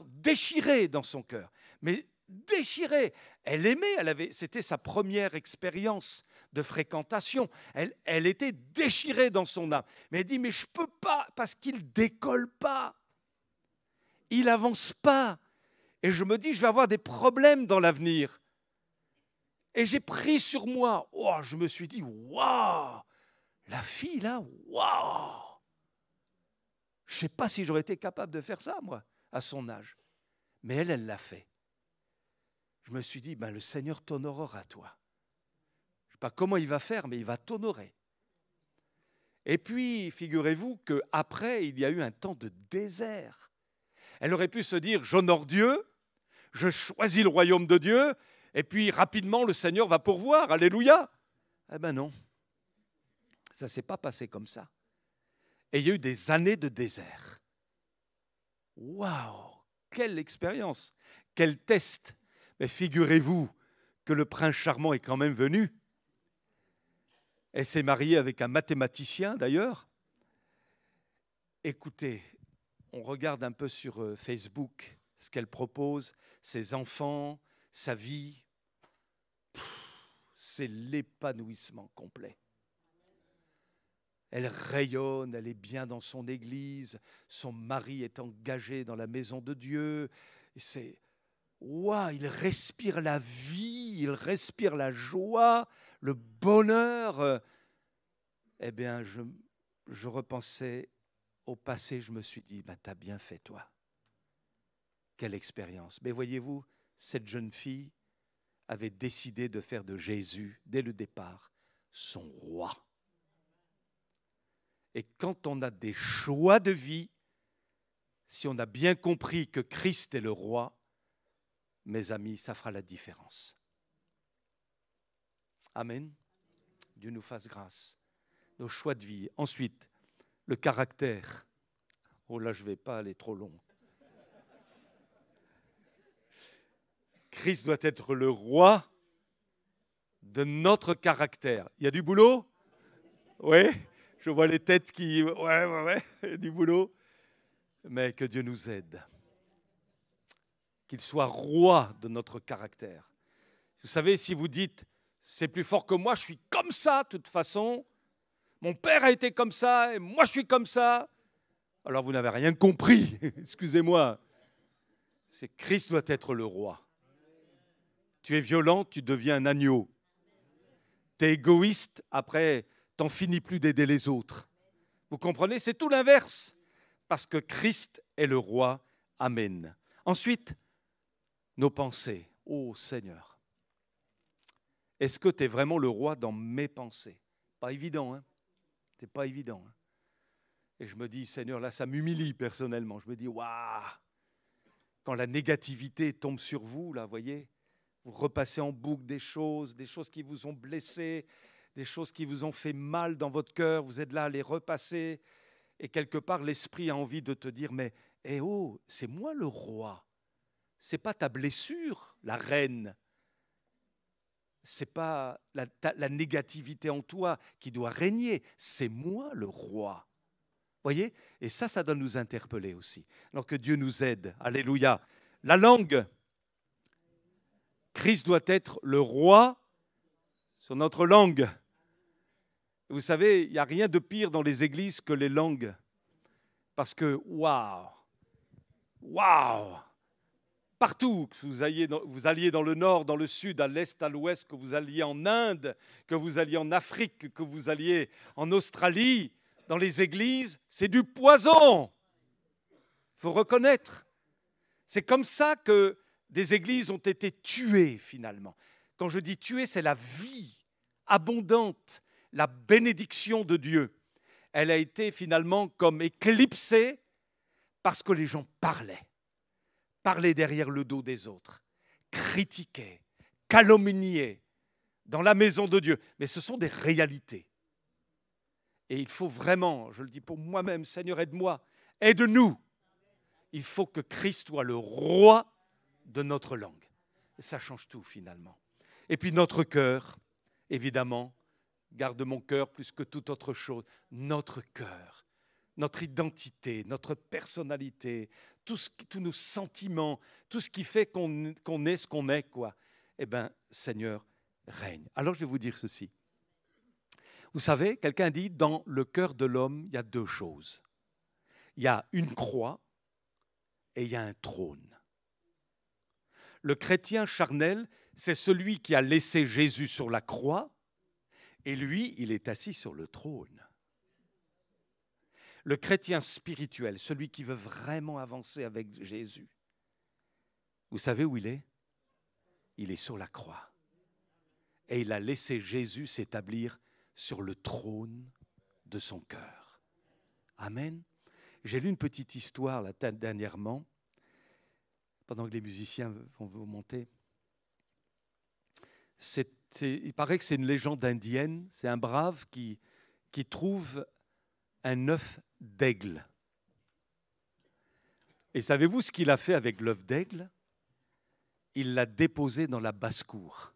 déchirée dans son cœur. Mais déchirée. Elle aimait, c'était sa première expérience de fréquentation. Elle était déchirée dans son âme. Mais elle dit, mais je ne peux pas, parce qu'il ne décolle pas. Il n'avance pas. Et je me dis, je vais avoir des problèmes dans l'avenir. Et j'ai pris sur moi. Je me suis dit, waouh, la fille là, waouh. Je ne sais pas si j'aurais été capable de faire ça, moi, à son âge. Mais elle l'a fait. Je me suis dit, le Seigneur t'honorera, toi. Je ne sais pas comment il va faire, mais il va t'honorer. Et puis, figurez-vous qu'après, il y a eu un temps de désert. Elle aurait pu se dire, j'honore Dieu, je choisis le royaume de Dieu, et puis rapidement, le Seigneur va pourvoir. Alléluia. Eh bien non, ça ne s'est pas passé comme ça. Et il y a eu des années de désert. Waouh, quelle expérience, quel test. Mais figurez-vous que le prince charmant est quand même venu. Elle s'est mariée avec un mathématicien d'ailleurs. Écoutez, on regarde un peu sur Facebook ce qu'elle propose, ses enfants, sa vie. C'est l'épanouissement complet. Elle rayonne, elle est bien dans son église, son mari est engagé dans la maison de Dieu. Il respire la vie, il respire la joie, le bonheur. Eh bien, je repensais au passé, je me suis dit, t'as bien fait toi. Quelle expérience. Mais voyez-vous, cette jeune fille avait décidé de faire de Jésus, dès le départ, son roi. Et quand on a des choix de vie, si on a bien compris que Christ est le roi, mes amis, ça fera la différence. Amen. Dieu nous fasse grâce. Nos choix de vie. Ensuite, le caractère. Là, je ne vais pas aller trop long. Christ doit être le roi de notre caractère. Il y a du boulot ? Oui. Je vois les têtes qui... Ouais, du boulot. Mais que Dieu nous aide. Qu'il soit roi de notre caractère. Vous savez, si vous dites, c'est plus fort que moi, je suis comme ça, de toute façon. Mon père a été comme ça, et moi je suis comme ça. Alors vous n'avez rien compris, excusez-moi. C'est Christ doit être le roi. Tu es violent, tu deviens un agneau. Tu es égoïste, après... t'en finis plus d'aider les autres. Vous comprenez? C'est tout l'inverse. Parce que Christ est le roi. Amen. Ensuite, nos pensées. Oh Seigneur, est-ce que tu es vraiment le roi dans mes pensées? Pas évident, hein? C'est pas évident. Hein? Et je me dis, Seigneur, là, ça m'humilie personnellement. Je me dis, waouh! Quand la négativité tombe sur vous, là, voyez, vous repassez en boucle des choses qui vous ont blessé, des choses qui vous ont fait mal dans votre cœur, vous êtes là à les repasser, et quelque part, l'esprit a envie de te dire, mais, c'est moi le roi, c'est pas ta blessure, la reine, c'est pas la négativité en toi qui doit régner, c'est moi le roi. Voyez? Et ça doit nous interpeller aussi. Alors que Dieu nous aide. Alléluia. La langue. Christ doit être le roi sur notre langue. Vous savez, il n'y a rien de pire dans les églises que les langues. Parce que, waouh, partout, que vous alliez dans le nord, dans le sud, à l'est, à l'ouest, que vous alliez en Inde, que vous alliez en Afrique, que vous alliez en Australie, dans les églises, c'est du poison. Il faut reconnaître. C'est comme ça que des églises ont été tuées finalement. Quand je dis tuées, c'est la vie abondante, la bénédiction de Dieu. elle a été finalement comme éclipsée parce que les gens parlaient derrière le dos des autres, critiquaient, calomniaient dans la maison de Dieu. Mais ce sont des réalités. Et il faut vraiment, je le dis pour moi-même, Seigneur, aide-moi, aide-nous. Il faut que Christ soit le roi de notre langue. Et ça change tout finalement. Et puis notre cœur, évidemment, garde mon cœur plus que toute autre chose. Notre cœur, notre identité, notre personnalité, tous nos sentiments, tout ce qui fait qu'on est ce qu'on est, quoi. Eh bien, Seigneur, règne. Alors je vais vous dire ceci. Vous savez, quelqu'un dit, dans le cœur de l'homme, il y a deux choses. Il y a une croix et il y a un trône. Le chrétien charnel, c'est celui qui a laissé Jésus sur la croix et lui, il est assis sur le trône. Le chrétien spirituel, celui qui veut vraiment avancer avec Jésus, vous savez où il est? Il est sur la croix. Et il a laissé Jésus s'établir sur le trône de son cœur. Amen. J'ai lu une petite histoire là, dernièrement, pendant que les musiciens vont vous monter. Il paraît que c'est une légende indienne. C'est un brave qui trouve un œuf d'aigle. Et savez-vous ce qu'il a fait avec l'œuf d'aigle? Il l'a déposé dans la basse-cour.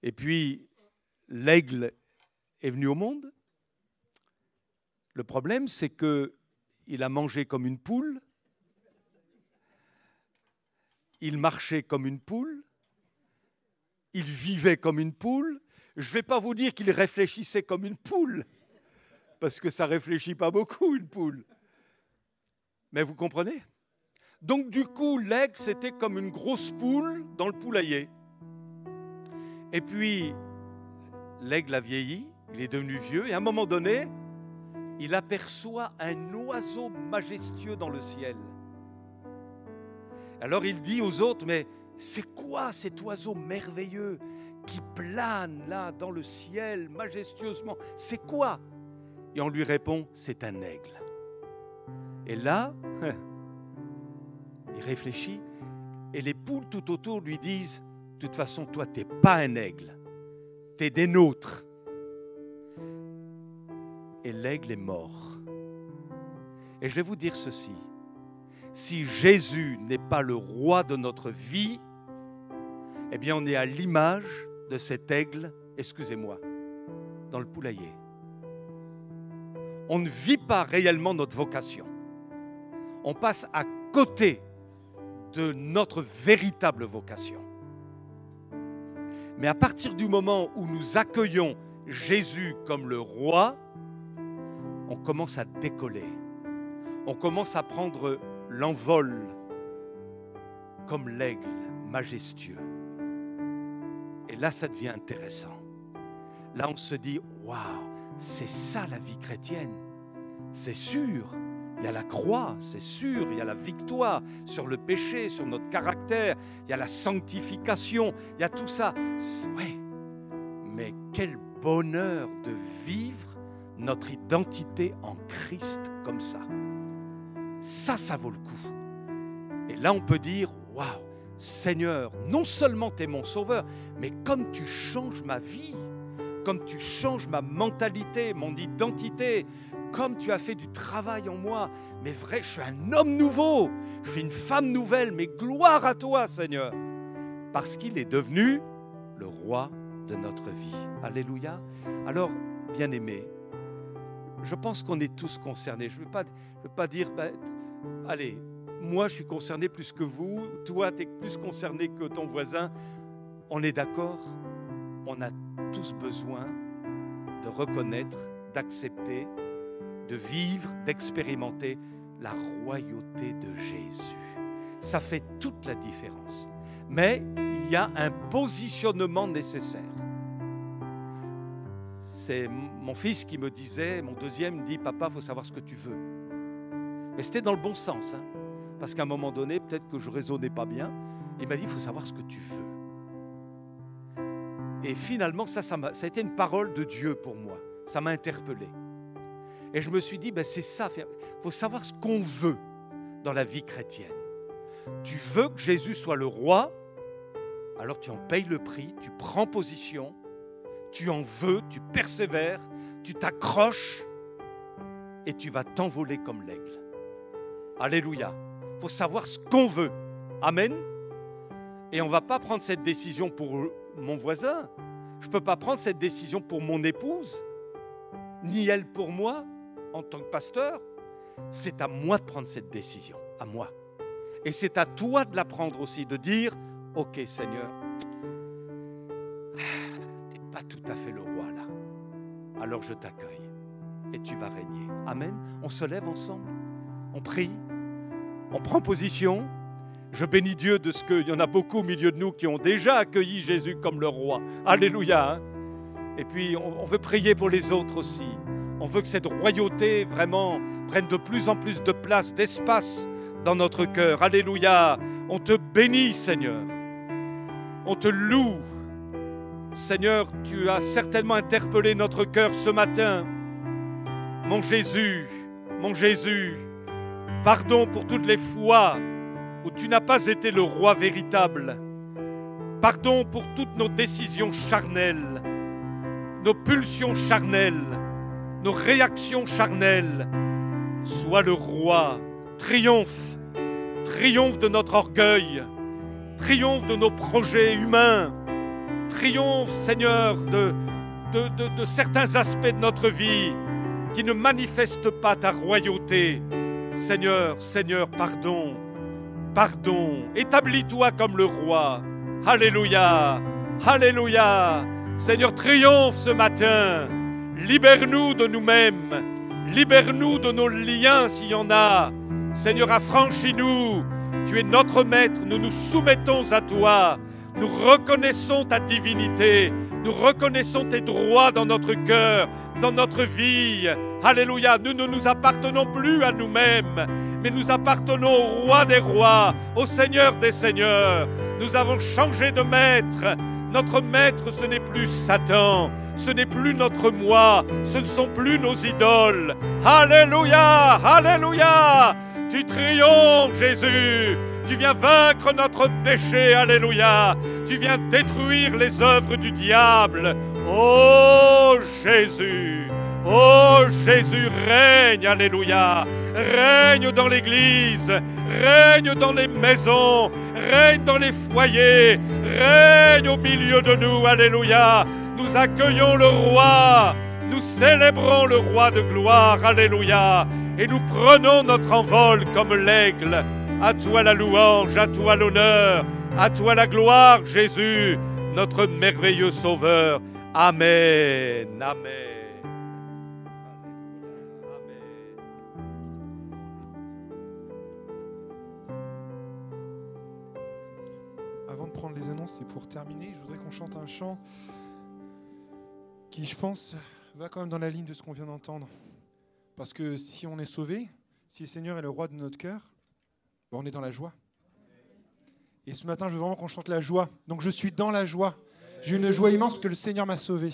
Et puis, l'aigle est venu au monde. Le problème, c'est qu'il a mangé comme une poule, il marchait comme une poule, il vivait comme une poule. Je ne vais pas vous dire qu'il réfléchissait comme une poule, parce que ça ne réfléchit pas beaucoup, une poule. Mais vous comprenez? Donc du coup, l'aigle, c'était comme une grosse poule dans le poulailler. Et puis, l'aigle a vieilli, il est devenu vieux, et à un moment donné, il aperçoit un oiseau majestueux dans le ciel. Alors il dit aux autres, mais c'est quoi cet oiseau merveilleux qui plane là dans le ciel majestueusement? C'est quoi? Et on lui répond, c'est un aigle. Et là, il réfléchit, et les poules tout autour lui disent, de toute façon, toi, tu n'es pas un aigle, tu es des nôtres. Et l'aigle est mort. Et je vais vous dire ceci, si Jésus n'est pas le roi de notre vie, eh bien on est à l'image de cet aigle, excusez-moi, dans le poulailler. On ne vit pas réellement notre vocation. On passe à côté de notre véritable vocation. Mais à partir du moment où nous accueillons Jésus comme le roi, on commence à décoller. On commence à prendre l'envol comme l'aigle majestueux. Et là, ça devient intéressant. Là, on se dit, waouh, c'est ça la vie chrétienne. C'est sûr, il y a la croix, c'est sûr, il y a la victoire sur le péché, sur notre caractère, il y a la sanctification, il y a tout ça. Oui, mais quel bonheur de vivre notre identité en Christ comme ça. Ça vaut le coup. Et là, on peut dire, waouh, Seigneur, non seulement tu es mon sauveur, mais comme tu changes ma vie, comme tu changes ma mentalité, mon identité, comme tu as fait du travail en moi, mais vrai, je suis un homme nouveau, je suis une femme nouvelle, mais gloire à toi, Seigneur, parce qu'il est devenu le roi de notre vie. Alléluia. Alors, bien-aimés, je pense qu'on est tous concernés. Je ne veux pas dire, allez, moi je suis concerné plus que vous, toi tu es plus concerné que ton voisin. On est d'accord? On a tous besoin de reconnaître, d'accepter, de vivre, d'expérimenter la royauté de Jésus. Ça fait toute la différence. Mais il y a un positionnement nécessaire. C'est mon fils qui me disait, mon deuxième me dit, papa, il faut savoir ce que tu veux. Mais c'était dans le bon sens, hein, parce qu'à un moment donné, peut-être que je ne raisonnais pas bien. Il m'a dit, il faut savoir ce que tu veux. Et finalement, ça a été une parole de Dieu pour moi. Ça m'a interpellé. Et je me suis dit, c'est ça. Il faut savoir ce qu'on veut dans la vie chrétienne. Tu veux que Jésus soit le roi, alors tu en payes le prix, tu prends position, tu en veux, tu persévères, tu t'accroches et tu vas t'envoler comme l'aigle. Alléluia. Il faut savoir ce qu'on veut. Amen. Et on ne va pas prendre cette décision pour mon voisin. Je ne peux pas prendre cette décision pour mon épouse, ni elle pour moi, en tant que pasteur. C'est à moi de prendre cette décision, à moi. Et c'est à toi de la prendre aussi, de dire, ok Seigneur, tu n'es pas tout à fait le roi là. Alors je t'accueille et tu vas régner. Amen. On se lève ensemble, on prie, on prend position. Je bénis Dieu de ce qu'il y en a beaucoup au milieu de nous qui ont déjà accueilli Jésus comme le roi. Alléluia. Hein? Et puis on veut prier pour les autres aussi. On veut que cette royauté vraiment prenne de plus en plus de place, d'espace dans notre cœur. Alléluia. On te bénit, Seigneur. On te loue. Seigneur, tu as certainement interpellé notre cœur ce matin. Mon Jésus, pardon pour toutes les fois où tu n'as pas été le roi véritable. Pardon pour toutes nos décisions charnelles, nos pulsions charnelles, nos réactions charnelles. Sois le roi, triomphe de notre orgueil, triomphe de nos projets humains, triomphe, Seigneur, de certains aspects de notre vie qui ne manifestent pas ta royauté. Seigneur, pardon, établis-toi comme le roi. Alléluia, alléluia. Seigneur, triomphe ce matin. Libère-nous de nous-mêmes, libère-nous de nos liens s'il y en a. Seigneur, affranchis-nous. Tu es notre maître, nous nous soumettons à toi. Nous reconnaissons ta divinité, nous reconnaissons tes droits dans notre cœur, dans notre vie. Alléluia, nous ne nous appartenons plus à nous-mêmes, mais nous appartenons au roi des rois, au Seigneur des seigneurs. Nous avons changé de maître. Notre maître, ce n'est plus Satan, ce n'est plus notre moi, ce ne sont plus nos idoles. Alléluia, alléluia. Tu triomphes, Jésus. Tu viens vaincre notre péché, alléluia. Tu viens détruire les œuvres du diable. Oh Jésus, règne, alléluia. Règne dans l'église, règne dans les maisons, règne dans les foyers, règne au milieu de nous, alléluia. Nous accueillons le roi, nous célébrons le roi de gloire, alléluia. Et nous prenons notre envol comme l'aigle. À toi la louange, à toi l'honneur, à toi la gloire, Jésus, notre merveilleux Sauveur. Amen, amen. Amen. Avant de prendre les annonces et pour terminer, je voudrais qu'on chante un chant qui, je pense, va quand même dans la ligne de ce qu'on vient d'entendre. Parce que si on est sauvé, si le Seigneur est le roi de notre cœur, on est dans la joie. Et ce matin, je veux vraiment qu'on chante la joie. Donc je suis dans la joie. J'ai une joie immense parce que le Seigneur m'a sauvé.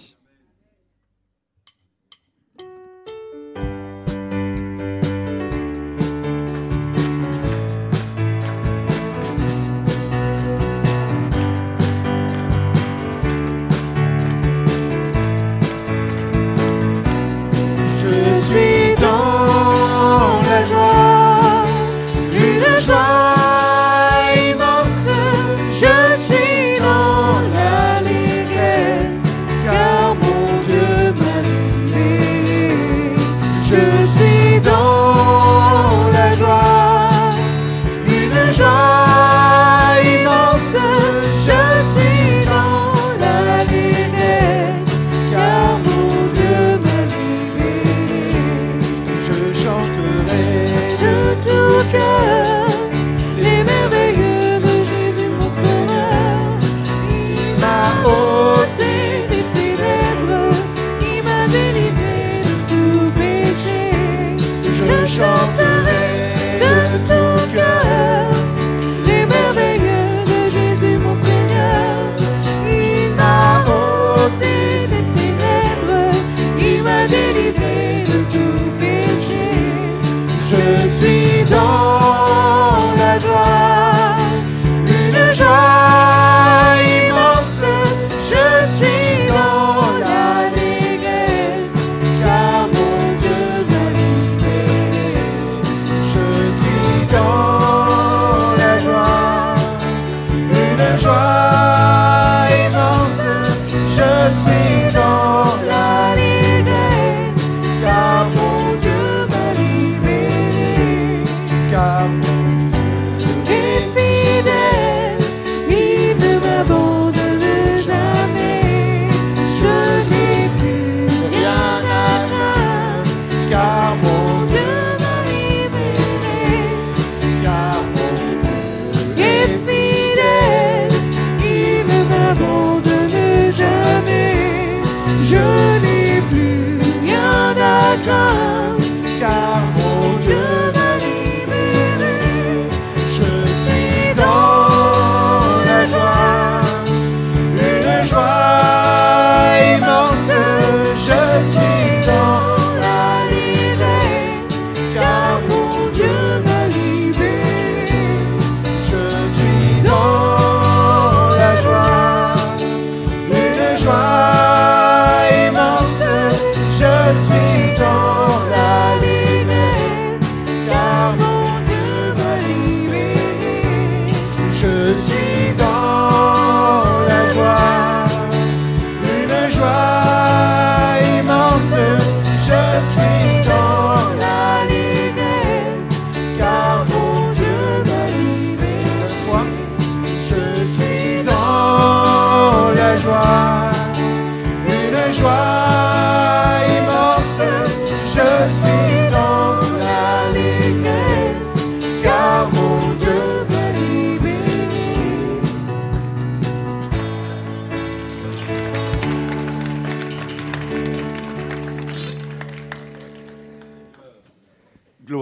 Joie immense, je suis dans l'allégresse, car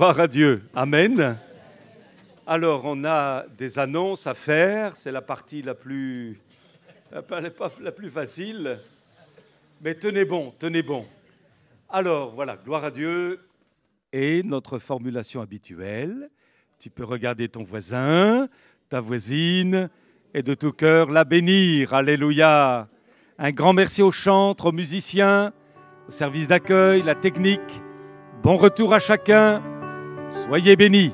Gloire à Dieu. Amen. Alors, on a des annonces à faire. C'est la partie la plus facile. Mais tenez bon, tenez bon. Alors, voilà, gloire à Dieu. Et notre formulation habituelle. Tu peux regarder ton voisin, ta voisine, et de tout cœur la bénir. Alléluia. Un grand merci aux chantres, aux musiciens, au service d'accueil, la technique. Bon retour à chacun. Soyez bénis.